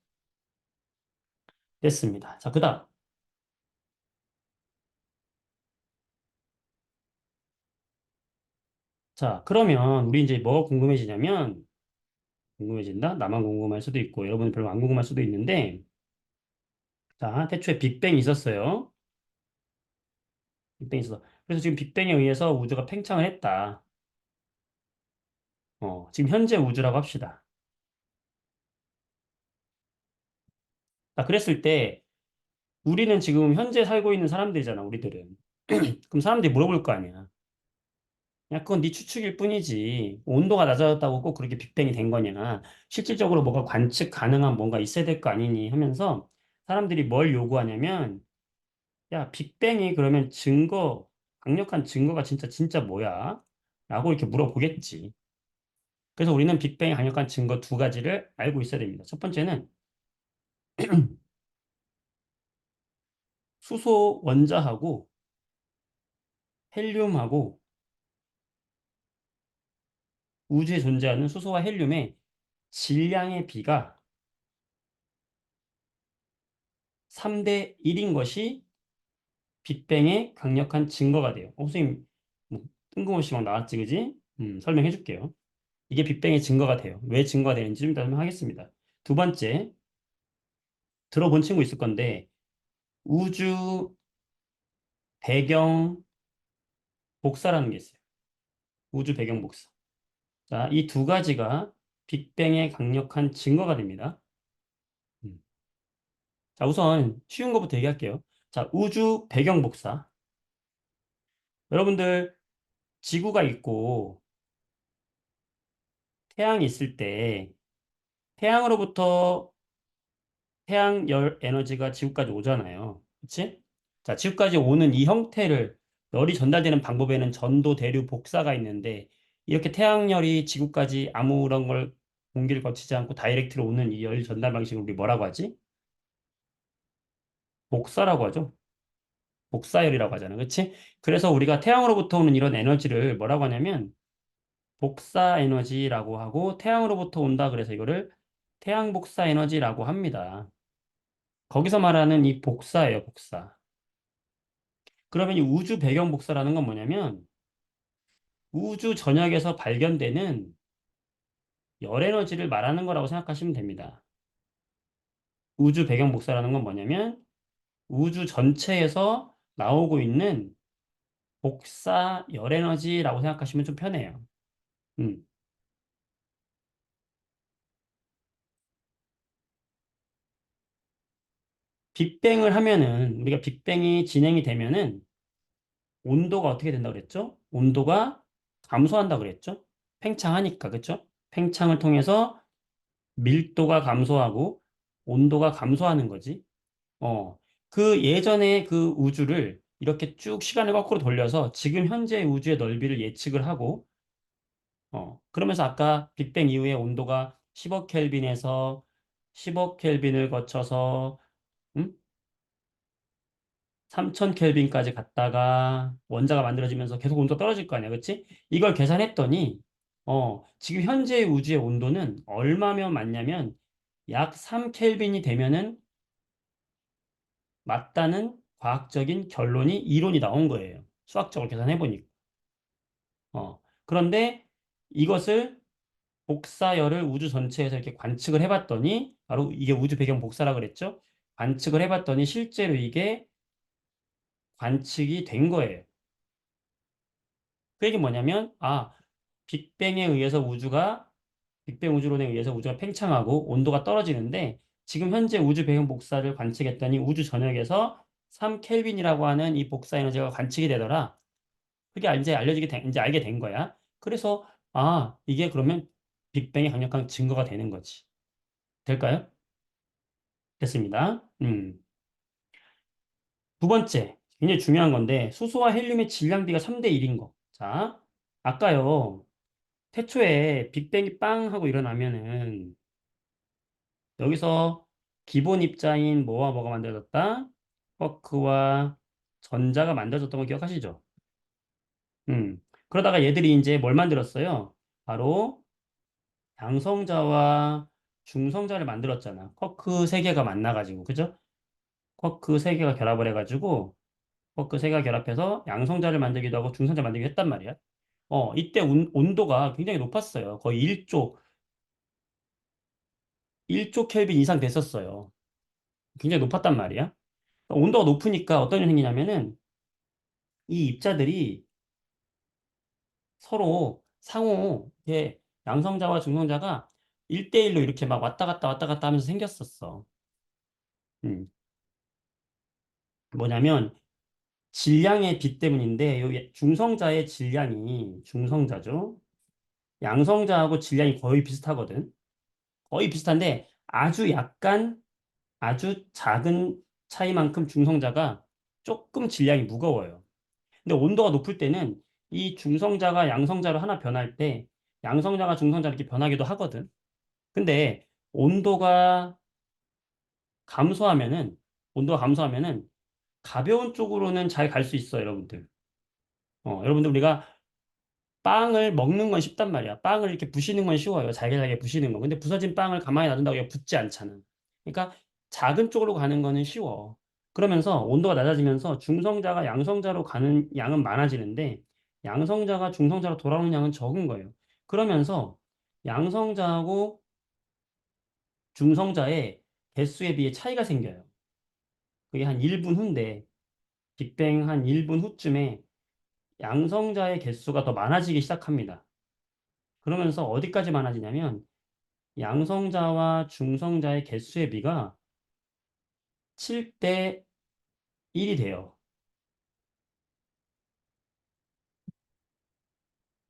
됐습니다. 자, 그 다음. 자, 그러면 우리 이제 뭐가 궁금해지냐면, 궁금해진다? 나만 궁금할 수도 있고, 여러분 별로 안 궁금할 수도 있는데, 자, 태초에 빅뱅이 있었어요. 빅뱅이 있어. 그래서 지금 빅뱅에 의해서 우주가 팽창을 했다. 지금 현재 우주라고 합시다. 자, 그랬을 때, 우리는 지금 현재 살고 있는 사람들이잖아, 우리들은. 그럼 사람들이 물어볼 거 아니야. 야, 그건 네 추측일 뿐이지. 온도가 낮아졌다고 꼭 그렇게 빅뱅이 된 거냐. 실질적으로 뭐가 관측 가능한 뭔가 있어야 될 거 아니니 하면서 사람들이 뭘 요구하냐면, 야, 빅뱅이 그러면 강력한 증거가 진짜 뭐야? 라고 이렇게 물어보겠지. 그래서 우리는 빅뱅의 강력한 증거 두 가지를 알고 있어야 됩니다. 첫 번째는 수소 원자하고 헬륨하고 우주에 존재하는 수소와 헬륨의 질량의 비가 3대 1인 것이 빅뱅의 강력한 증거가 돼요. 선생님, 뭐, 뜬금없이 막 나왔지, 그지? 설명해 줄게요. 이게 빅뱅의 증거가 돼요. 왜 증거가 되는지 좀 이따 설명하겠습니다. 두 번째, 들어본 친구 있을 건데, 우주 배경 복사라는 게 있어요. 우주 배경 복사. 자, 이 두 가지가 빅뱅의 강력한 증거가 됩니다. 음. 자, 우선 쉬운 것부터 얘기할게요. 자, 우주 배경 복사. 여러분들, 지구가 있고, 태양이 있을 때, 태양으로부터 태양열 에너지가 지구까지 오잖아요. 그치? 자, 지구까지 오는 이 형태를, 열이 전달되는 방법에는 전도, 대류, 복사가 있는데, 이렇게 태양열이 지구까지 아무런 공기를 거치지 않고 다이렉트로 오는 이 열 전달 방식을 우리 뭐라고 하지? 복사라고 하죠. 복사열이라고 하잖아. 그치? 그래서 우리가 태양으로부터 오는 이런 에너지를 뭐라고 하냐면, 복사 에너지라고 하고, 태양으로부터 온다. 그래서 이거를 태양 복사 에너지라고 합니다. 거기서 말하는 이 복사예요, 복사. 그러면 이 우주 배경 복사라는 건 뭐냐면 우주 전역에서 발견되는 열 에너지를 말하는 거라고 생각하시면 됩니다. 우주 배경 복사라는 건 뭐냐면 우주 전체에서 나오고 있는 복사 열 에너지라고 생각하시면 좀 편해요. 음. 빅뱅을 하면은 우리가 빅뱅이 진행이 되면은 온도가 어떻게 된다고 그랬죠? 온도가 감소한다고 그랬죠? 팽창하니까, 그렇죠? 팽창을 통해서 밀도가 감소하고 온도가 감소하는 거지. 어, 그 예전에 그 우주를 이렇게 쭉 시간을 거꾸로 돌려서 지금 현재 우주의 넓이를 예측을 하고, 그러면서 아까 빅뱅 이후에 온도가 10억 켈빈에서 10억 켈빈을 거쳐서, 음? 3000 켈빈까지 갔다가 원자가 만들어지면서 계속 온도가 떨어질 거 아니야. 그치? 이걸 계산했더니 지금 현재의 우주의 온도는 얼마면 맞냐면 약 3 켈빈이 되면은 맞다는 과학적인 결론이 이론이 나온 거예요. 수학적으로 계산해 보니까. 그런데 이것을 복사열을 우주 전체에서 이렇게 관측을 해봤더니 바로 이게 우주 배경 복사라 그랬죠? 관측을 해봤더니 실제로 이게 관측이 된 거예요. 그 얘기 뭐냐면 빅뱅에 의해서 빅뱅 우주론에 의해서 우주가 팽창하고 온도가 떨어지는데 지금 현재 우주 배경 복사를 관측했더니 우주 전역에서 3 켈빈이라고 하는 이 복사 에너지가 관측이 되더라. 그게 이제 이제 알게 된 거야. 그래서 이게 그러면 빅뱅의 강력한 증거가 되는 거지. 될까요? 됐습니다. 두 번째, 굉장히 중요한 건데, 수소와 헬륨의 질량비가 3대 1인 거. 자, 아까요, 태초에 빅뱅이 빵 하고 일어나면은, 여기서 기본 입자인 뭐와 뭐가 만들어졌다? 쿼크와 전자가 만들어졌던 거 기억하시죠? 그러다가 얘들이 이제 뭘 만들었어요? 바로 양성자와 중성자를 만들었잖아. 쿼크 세 개가 만나가지고, 그죠? 쿼크 세 개가 결합을 해가지고, 쿼크 세 개가 결합해서 양성자를 만들기도 하고 중성자 만들기도 했단 말이야. 이때 온도가 굉장히 높았어요. 거의 1조 켈빈 이상 됐었어요. 굉장히 높았단 말이야. 온도가 높으니까 어떤 일이 생기냐면은 이 입자들이 서로 상호 이게 양성자와 중성자가 1대1로 이렇게 막 왔다 갔다 하면서 생겼었어. 음, 뭐냐면 질량의 비 때문인데 중성자의 질량이 중성자죠. 양성자하고 질량이 거의 비슷하거든. 거의 비슷한데 아주 작은 차이만큼 중성자가 조금 질량이 무거워요. 근데 온도가 높을 때는 이 중성자가 양성자로 하나 변할 때 양성자가 중성자로 이렇게 변하기도 하거든. 근데 온도가 감소하면은 온도가 감소하면은 가벼운 쪽으로는 잘 갈 수 있어, 여러분들. 여러분들 우리가 빵을 먹는 건 쉽단 말이야. 빵을 이렇게 부시는 건 쉬워요. 잘게 잘게 부시는 거. 근데 부서진 빵을 가만히 놔둔다고 이게 붙지 않잖아. 그러니까 작은 쪽으로 가는 거는 쉬워. 그러면서 온도가 낮아지면서 중성자가 양성자로 가는 양은 많아지는데 양성자가 중성자로 돌아오는 양은 적은 거예요. 그러면서 양성자하고 중성자의 개수에 비해 차이가 생겨요. 그게 한 1분 후인데 빅뱅 한 1분 후쯤에 양성자의 개수가 더 많아지기 시작합니다. 그러면서 어디까지 많아지냐면 양성자와 중성자의 개수의 비가 7대 1이 돼요.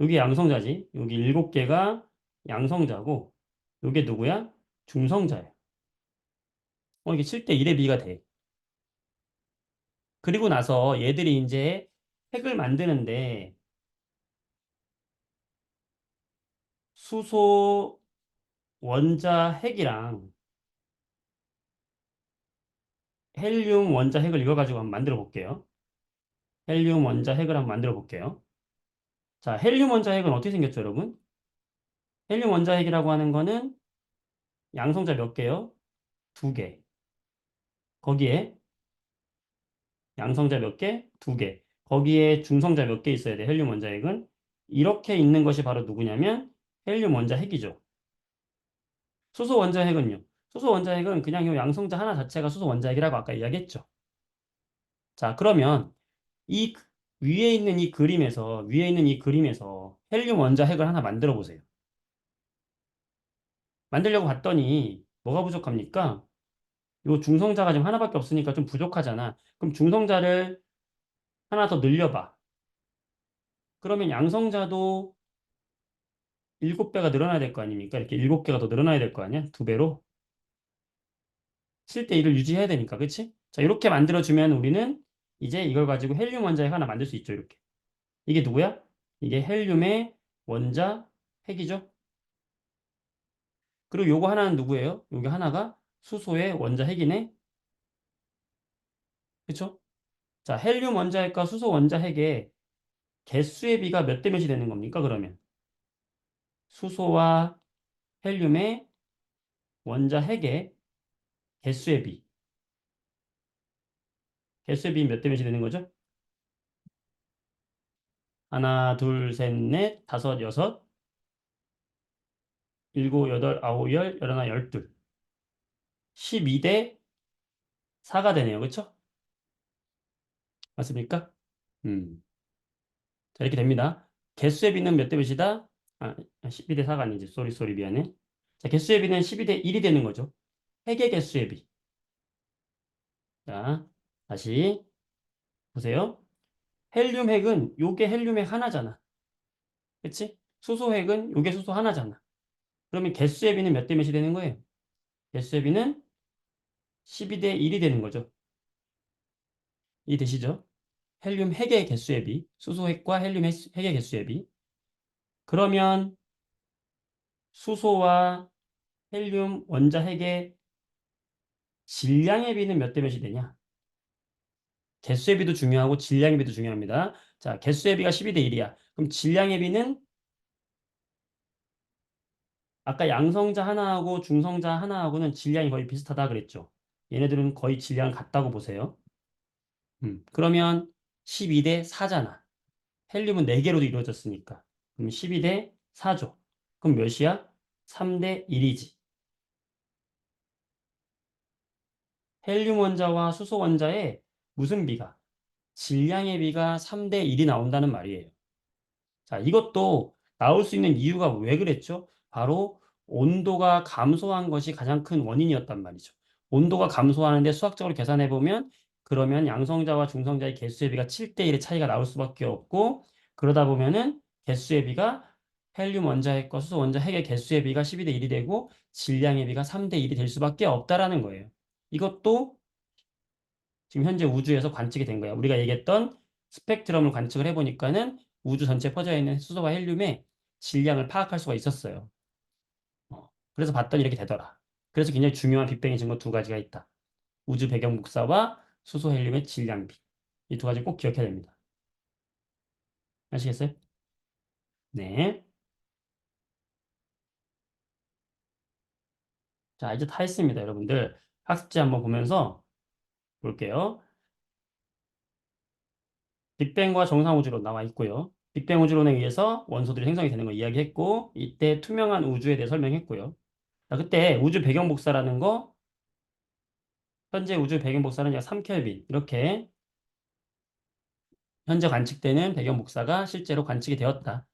여기 양성자지. 여기 7개가 양성자고 이게 누구야? 중성자예요. 이게 7대 1의 비가 돼. 그리고 나서 얘들이 이제 핵을 만드는데 수소 원자 핵이랑 헬륨 원자 핵을 이거 가지고 한번 만들어 볼게요. 헬륨 원자 핵을 한번 만들어 볼게요. 자, 헬륨 원자 핵은 어떻게 생겼죠, 여러분? 헬륨 원자 핵이라고 하는 거는 양성자 몇 개요? 두 개. 거기에 양성자 몇 개? 두 개. 거기에 중성자 몇 개 있어야 돼, 헬륨 원자 핵은? 이렇게 있는 것이 바로 누구냐면 헬륨 원자 핵이죠. 수소 원자 핵은요? 수소 원자 핵은 그냥 이 양성자 하나 자체가 수소 원자 핵이라고 아까 이야기했죠. 자, 그러면 이 위에 있는 이 그림에서 헬륨 원자 핵을 하나 만들어 보세요. 만들려고 봤더니 뭐가 부족합니까? 요 중성자가 지금 하나밖에 없으니까 좀 부족하잖아. 그럼 중성자를 하나 더 늘려봐. 그러면 양성자도 7배가 늘어나야 될 거 아닙니까? 이렇게 7개가 더 늘어나야 될 거 아니야? 2배로. 7대 1을 유지해야 되니까, 그치? 자, 이렇게 만들어주면 우리는 이제 이걸 가지고 헬륨 원자핵 하나 만들 수 있죠, 이렇게. 이게 누구야? 이게 헬륨의 원자 핵이죠? 그리고 요거 하나는 누구예요? 요게 하나가 수소의 원자 핵이네? 그쵸? 자, 헬륨 원자핵과 수소 원자핵의 개수의 비가 몇 대 몇이 되는 겁니까, 그러면? 수소와 헬륨의 원자핵의 개수의 비. 개수의 비 몇 대 몇이 되는 거죠? 하나, 둘, 셋, 넷, 다섯, 여섯, 일곱, 여덟, 아홉, 열, 열하나, 열둘. 12대 4가 되네요. 그쵸? 맞습니까? 음. 자, 이렇게 됩니다. 개수의 비는 몇 대 몇이다? 12대 4가 아니지. 쏘리, 미안해. 자, 개수의 비는 12대 1이 되는 거죠. 핵의 개수의 비. 자, 다시 보세요. 헬륨 핵은 요게 헬륨 핵 하나잖아. 그치? 수소 핵은 요게 수소 하나잖아. 그러면 개수의 비는 몇 대 몇이 되는 거예요? 개수의 비는 12대 1이 되는 거죠. 이 되시죠? 헬륨 핵의 개수의 비, 수소 핵과 헬륨 핵의 개수의 비. 그러면 수소와 헬륨 원자 핵의 질량의 비는 몇 대 몇이 되냐? 개수의 비도 중요하고 질량의 비도 중요합니다. 자, 개수의 비가 12대 1이야. 그럼 질량의 비는 아까 양성자 하나하고 중성자 하나하고는 질량이 거의 비슷하다 그랬죠. 얘네들은 거의 질량 같다고 보세요. 그러면 12대 4잖아. 헬륨은 4개로도 이루어졌으니까. 그럼 12대 4죠. 그럼 몇이야? 3대 1이지. 헬륨 원자와 수소 원자의 무슨 비가? 질량의 비가 3대 1이 나온다는 말이에요. 자, 이것도 나올 수 있는 이유가 왜 그랬죠? 바로 온도가 감소한 것이 가장 큰 원인이었단 말이죠. 온도가 감소하는데 수학적으로 계산해 보면 그러면 양성자와 중성자의 개수의 비가 7대 1의 차이가 나올 수밖에 없고 그러다 보면은 개수의 비가 헬륨 원자핵과 수소 원자핵의 개수의 비가 12대 1이 되고 질량의 비가 3대 1이 될 수밖에 없다라는 거예요. 이것도 지금 현재 우주에서 관측이 된 거야. 우리가 얘기했던 스펙트럼을 관측을 해보니까는 우주 전체에 퍼져 있는 수소와 헬륨의 질량을 파악할 수가 있었어요. 그래서 봤더니 이렇게 되더라. 그래서 굉장히 중요한 빅뱅의 증거 두 가지가 있다. 우주 배경 복사와 수소 헬륨의 질량비. 이 두 가지 꼭 기억해야 됩니다. 아시겠어요? 네. 자, 이제 다 했습니다, 여러분들. 학습지 한번 보면서 볼게요. 빅뱅과 정상 우주론 나와 있고요. 빅뱅 우주론에 의해서 원소들이 생성이 되는 거 이야기했고, 이때 투명한 우주에 대해 설명했고요. 자, 그때 우주 배경 복사라는 거, 현재 우주 배경 복사는 약 3켈빈. 이렇게 현재 관측되는 배경 복사가 실제로 관측이 되었다.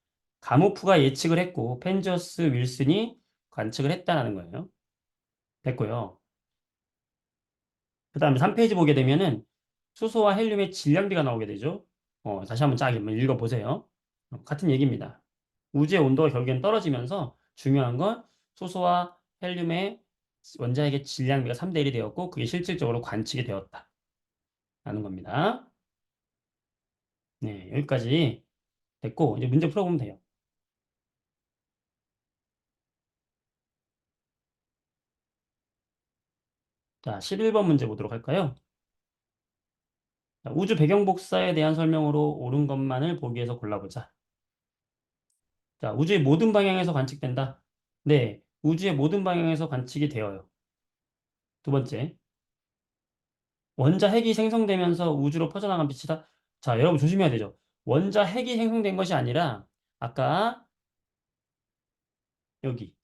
가모프가 예측을 했고, 펜저스 윌슨이 관측을 했다는 거예요. 됐고요. 그 다음에 3페이지 보게 되면은 수소와 헬륨의 질량비가 나오게 되죠. 다시 한번 쫙 한번 읽어보세요. 같은 얘기입니다. 우주의 온도가 결국엔 떨어지면서 중요한 건 수소와 헬륨의 원자핵의 질량비가 3대 1이 되었고 그게 실질적으로 관측이 되었다. 라는 겁니다. 네, 여기까지 됐고 이제 문제 풀어보면 돼요. 자, 11번 문제 보도록 할까요? 자, 우주 배경 복사에 대한 설명으로 옳은 것만을 보기에서 골라보자. 자, 우주의 모든 방향에서 관측된다. 네, 우주의 모든 방향에서 관측이 되어요. 두 번째, 원자 핵이 생성되면서 우주로 퍼져나간 빛이다. 자, 여러분 조심해야 되죠. 원자 핵이 생성된 것이 아니라 아까 여기,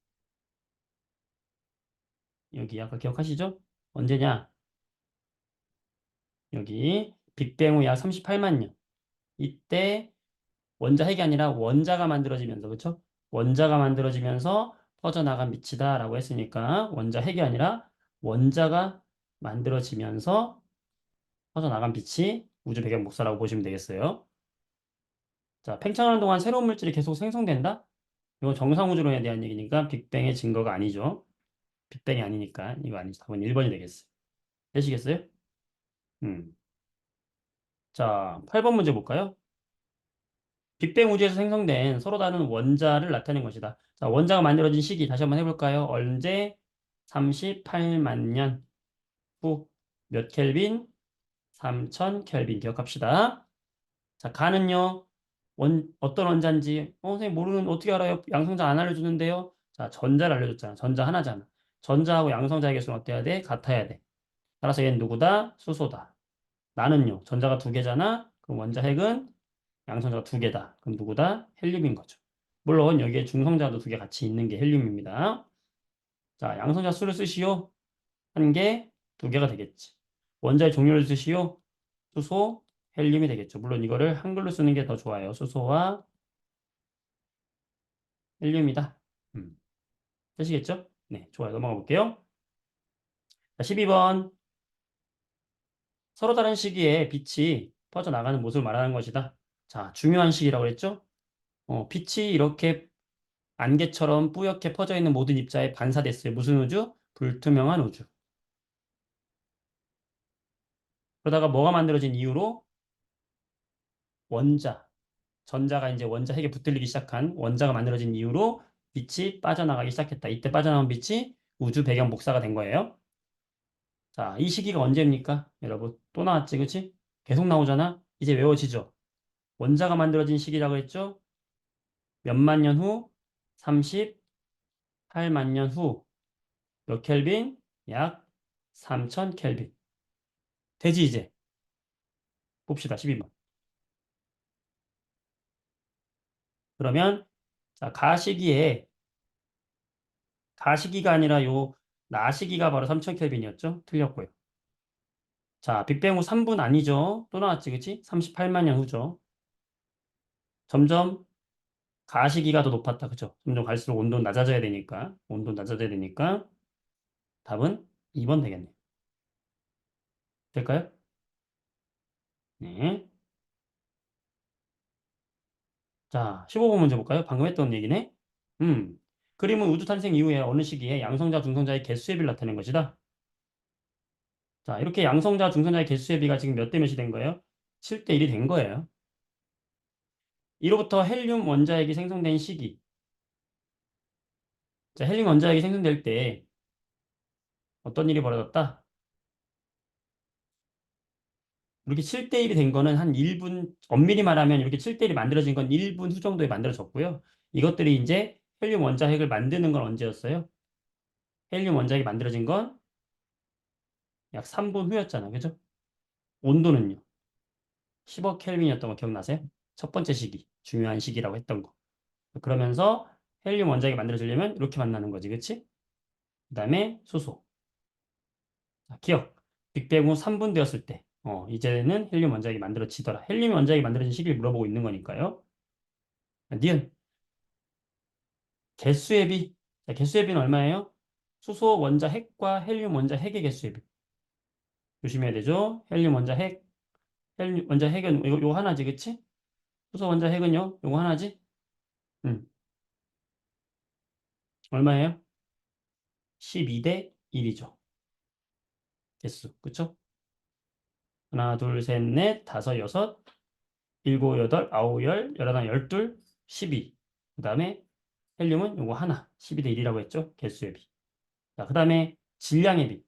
여기 아까 기억하시죠? 언제냐? 여기 빅뱅 후 약 38만 년. 이때 원자 핵이 아니라 원자가 만들어지면서 그렇죠? 원자가 만들어지면서 퍼져나간 빛이다라고 했으니까 원자 핵이 아니라 원자가 만들어지면서 퍼져나간 빛이 우주 배경 복사라고 보시면 되겠어요. 자, 팽창하는 동안 새로운 물질이 계속 생성된다? 이건 정상 우주론에 대한 얘기니까 빅뱅의 증거가 아니죠. 빅뱅이 아니니까 이거 아니죠. 답은 1번이 되겠어요. 되시겠어요? 음. 자, 8번 문제 볼까요? 빅뱅 우주에서 생성된 서로 다른 원자를 나타낸 것이다. 자, 원자가 만들어진 시기 다시 한번 해볼까요? 언제? 38만 년 후 몇 켈빈? 3000 켈빈 기억합시다. 자, 가는요. 어떤 원자인지 선생님 모르는 어떻게 알아요? 양성자 안 알려주는데요. 자, 전자를 알려줬잖아. 전자 하나잖아. 전자하고 양성자의 개수는 어때야 돼? 같아야 돼. 따라서 얘는 누구다? 수소다. 나는요. 전자가 두 개잖아. 그럼 원자 핵은 양성자가 두 개다. 그럼 누구다? 헬륨인 거죠. 물론 여기에 중성자도 두 개 같이 있는 게 헬륨입니다. 자, 양성자 수를 쓰시오. 한 개, 두 개가 되겠지. 원자의 종류를 쓰시오. 수소, 헬륨이 되겠죠. 물론 이거를 한글로 쓰는 게 더 좋아요. 수소와 헬륨이다. 되시겠죠? 네, 좋아요. 넘어가 볼게요. 자, 12번. 서로 다른 시기에 빛이 퍼져나가는 모습을 말하는 것이다. 자, 중요한 시기라고 했죠? 빛이 이렇게 안개처럼 뿌옇게 퍼져 있는 모든 입자에 반사됐어요. 무슨 우주? 불투명한 우주. 그러다가 뭐가 만들어진 이유로 원자, 전자가 이제 원자 핵에 붙들리기 시작한 원자가 만들어진 이유로 빛이 빠져나가기 시작했다. 이때 빠져나온 빛이 우주 배경 복사가 된 거예요. 자, 이 시기가 언제입니까? 여러분, 또 나왔지, 그치? 계속 나오잖아? 이제 외워지죠? 원자가 만들어진 시기라고 했죠? 몇만 년 후? 38만 년 후. 몇 켈빈? 약 3000 켈빈. 되지, 이제? 봅시다, 12번. 그러면, 자, 가시기가 아니라 요 나시기가 바로 3000 켈빈이었죠? 틀렸고요. 자, 빅뱅 후 3분 아니죠? 또 나왔지, 그치? 38만 년 후죠. 점점 가시기가 더 높았다, 그죠? 점점 갈수록 온도는 낮아져야 되니까, 답은 2번 되겠네. 될까요? 네. 자, 15번 문제 볼까요? 방금 했던 얘기네. 음. 그림은 우주 탄생 이후에 어느 시기에 양성자, 중성자의 개수의 비를 나타낸 것이다. 자, 이렇게 양성자, 중성자의 개수의 비가 지금 몇 대 몇이 된 거예요? 7대 1이 된 거예요. 이로부터 헬륨 원자핵이 생성된 시기. 자, 헬륨 원자핵이 생성될 때 어떤 일이 벌어졌다? 이렇게 7대 1이 된 거는 한 1분, 엄밀히 말하면 이렇게 7대 1이 만들어진 건 1분 후 정도에 만들어졌고요. 이것들이 이제 헬륨 원자핵을 만드는 건 언제였어요? 헬륨 원자핵이 만들어진 건 약 3분 후였잖아. 그죠? 온도는요. 10억 켈빈이었던 거 기억나세요? 첫 번째 시기, 중요한 시기라고 했던 거. 그러면서 헬륨 원자핵이 만들어지려면 이렇게 만나는 거지. 그치? 그 다음에 수소. 자, 기억. 빅뱅 후 3분 되었을 때. 이제는 헬륨 원자핵이 만들어지더라. 헬륨 원자핵이 만들어진 시기를 물어보고 있는 거니까요. 니은. 개수의 비. 자, 개수의 비는 얼마예요? 수소 원자 핵과 헬륨 원자 핵의 개수의 비. 조심해야 되죠? 헬륨 원자 핵. 헬륨 원자 핵은 이거 하나지. 그치? 수소 원자 핵은요? 요거 하나지? 음. 얼마예요? 12대 1이죠. 개수. 그쵸? 하나, 둘, 셋, 넷, 다섯, 여섯, 일곱, 여덟, 아홉, 열, 열하나, 열둘, 12. 그 다음에 헬륨은 요거 하나. 12대 1이라고 했죠? 개수의 비. 자, 그 다음에 질량의 비.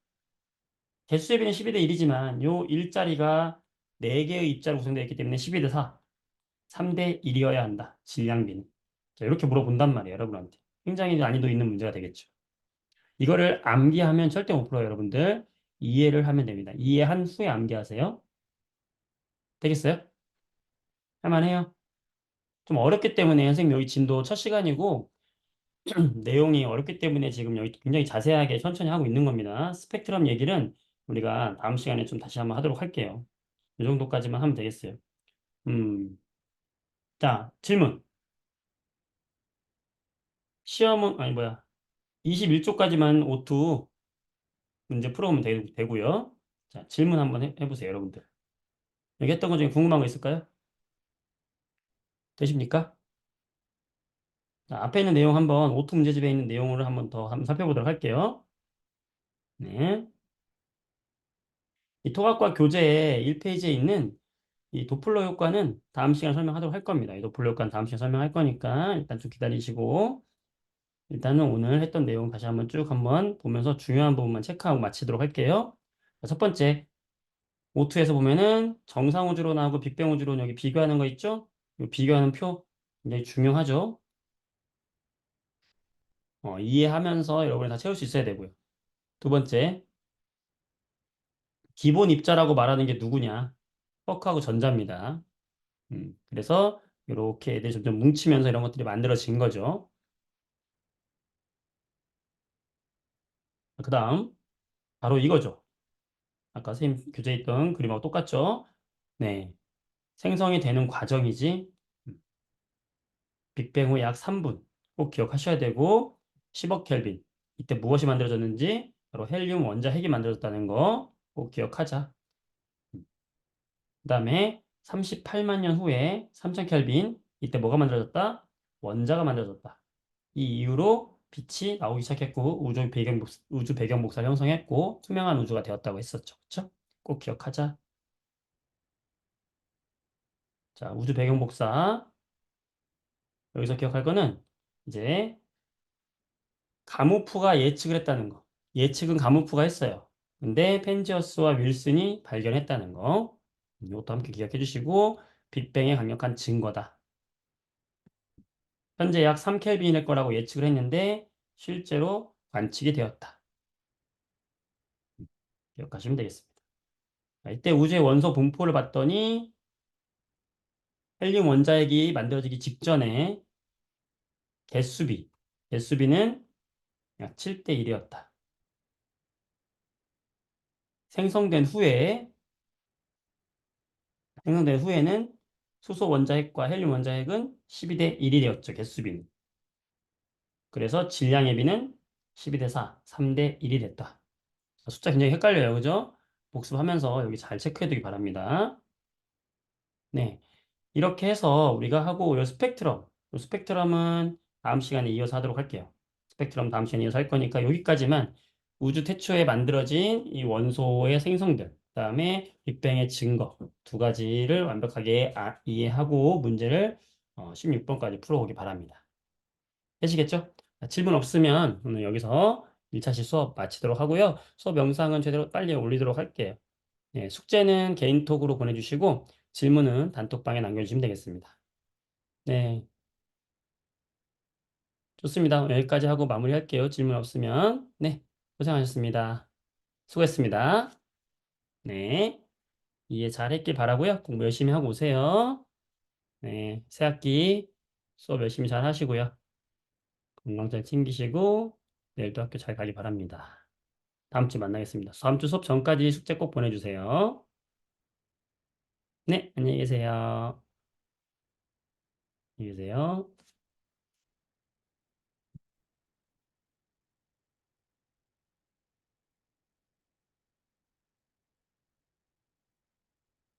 개수의 비는 12대 1이지만 요 일자리가 4개의 입자로 구성되어 있기 때문에 12대 4. 3대 1이어야 한다. 질량비는. 자, 이렇게 물어본단 말이에요, 여러분한테. 굉장히 난이도 있는 문제가 되겠죠. 이거를 암기하면 절대 못 풀어요, 여러분들. 이해를 하면 됩니다. 이해한 후에 암기하세요. 되겠어요? 할만해요? 좀 어렵기 때문에 선생님 여기 진도 첫 시간이고 내용이 어렵기 때문에 지금 여기 굉장히 자세하게 천천히 하고 있는 겁니다. 스펙트럼 얘기는 우리가 다음 시간에 좀 다시 한번 하도록 할게요. 이 정도까지만 하면 되겠어요. 음, 자, 질문. 시험은, 아니, 뭐야. 21쪽까지만 O2 문제 풀어보면 되고요. 자, 질문 한번 해보세요, 여러분들. 여기 했던 것 중에 궁금한 거 있을까요? 되십니까? 자, 앞에 있는 내용 한번 O2 문제집에 있는 내용을 한번 더 한번 살펴보도록 할게요. 네. 이 토각과 교재의 1페이지에 있는 이 도플러 효과는 다음 시간에 설명하도록 할 겁니다. 이 도플러 효과는 다음 시간에 설명할 거니까 일단 좀 기다리시고 일단은 오늘 했던 내용 다시 한번 쭉 한번 보면서 중요한 부분만 체크하고 마치도록 할게요. 자, 첫 번째, O2에서 보면은 정상우주론하고 빅뱅우주론 여기 비교하는 거 있죠? 이 비교하는 표 굉장히 중요하죠. 이해하면서 여러분이 다 채울 수 있어야 되고요. 두 번째, 기본 입자라고 말하는 게 누구냐? 쿼크하고 전자입니다. 그래서 이렇게 애들이 점점 뭉치면서 이런 것들이 만들어진 거죠. 그 다음, 바로 이거죠. 아까 선생님 교재했던 그림하고 똑같죠? 네. 생성이 되는 과정이지. 음, 빅뱅 후 약 3분. 꼭 기억하셔야 되고, 10억 켈빈. 이때 무엇이 만들어졌는지, 바로 헬륨 원자 핵이 만들어졌다는 거 꼭 기억하자. 그 다음에 38만 년 후에 3000 켈빈. 이때 뭐가 만들어졌다? 원자가 만들어졌다. 이 이후로 빛이 나오기 시작했고 우주 배경 복사를 형성했고 투명한 우주가 되었다고 했었죠. 그렇죠? 꼭 기억하자. 자, 우주 배경 복사. 여기서 기억할 거는 이제 가모프가 예측을 했다는 거. 예측은 가모프가 했어요. 근데 펜지어스와 윌슨이 발견했다는 거. 이것도 함께 기억해 주시고 빅뱅의 강력한 증거다. 현재 약 3켈빈일 거라고 예측을 했는데 실제로 관측이 되었다. 기억하시면 되겠습니다. 자, 이때 우주의 원소 분포를 봤더니 헬륨 원자핵이 만들어지기 직전에 개수비, 개수비는 약 7대 1이었다. 생성된 후에, 생성된 후에는 수소 원자핵과 헬륨 원자핵은 12대 1이 되었죠, 개수비는. 그래서 질량의 비는 12대 4, 3대 1이 됐다. 숫자 굉장히 헷갈려요, 그죠? 복습하면서 여기 잘 체크해 두기 바랍니다. 네. 이렇게 해서 우리가 하고 요 스펙트럼, 요 스펙트럼은 다음 시간에 이어서 하도록 할게요. 스펙트럼 다음 시간에 이어서 할 거니까 여기까지만 우주 태초에 만들어진 이 원소의 생성들, 그다음에 빅뱅의 증거 두 가지를 완벽하게 이해하고 문제를 16번까지 풀어보기 바랍니다. 되시겠죠? 자, 질문 없으면 오늘 여기서 1차시 수업 마치도록 하고요. 수업 영상은 제대로 빨리 올리도록 할게요. 예, 숙제는 개인톡으로 보내주시고 질문은 단톡방에 남겨주시면 되겠습니다. 네, 좋습니다. 여기까지 하고 마무리할게요. 질문 없으면. 네, 고생하셨습니다. 수고했습니다. 네, 이해 잘했길 바라고요. 공부 열심히 하고 오세요. 네, 새학기 수업 열심히 잘 하시고요. 건강 잘 챙기시고 내일도 학교 잘 가기 바랍니다. 다음 주에 만나겠습니다. 다음 주 수업 전까지 숙제 꼭 보내주세요. 네, 안녕히 계세요. 안녕히 계세요.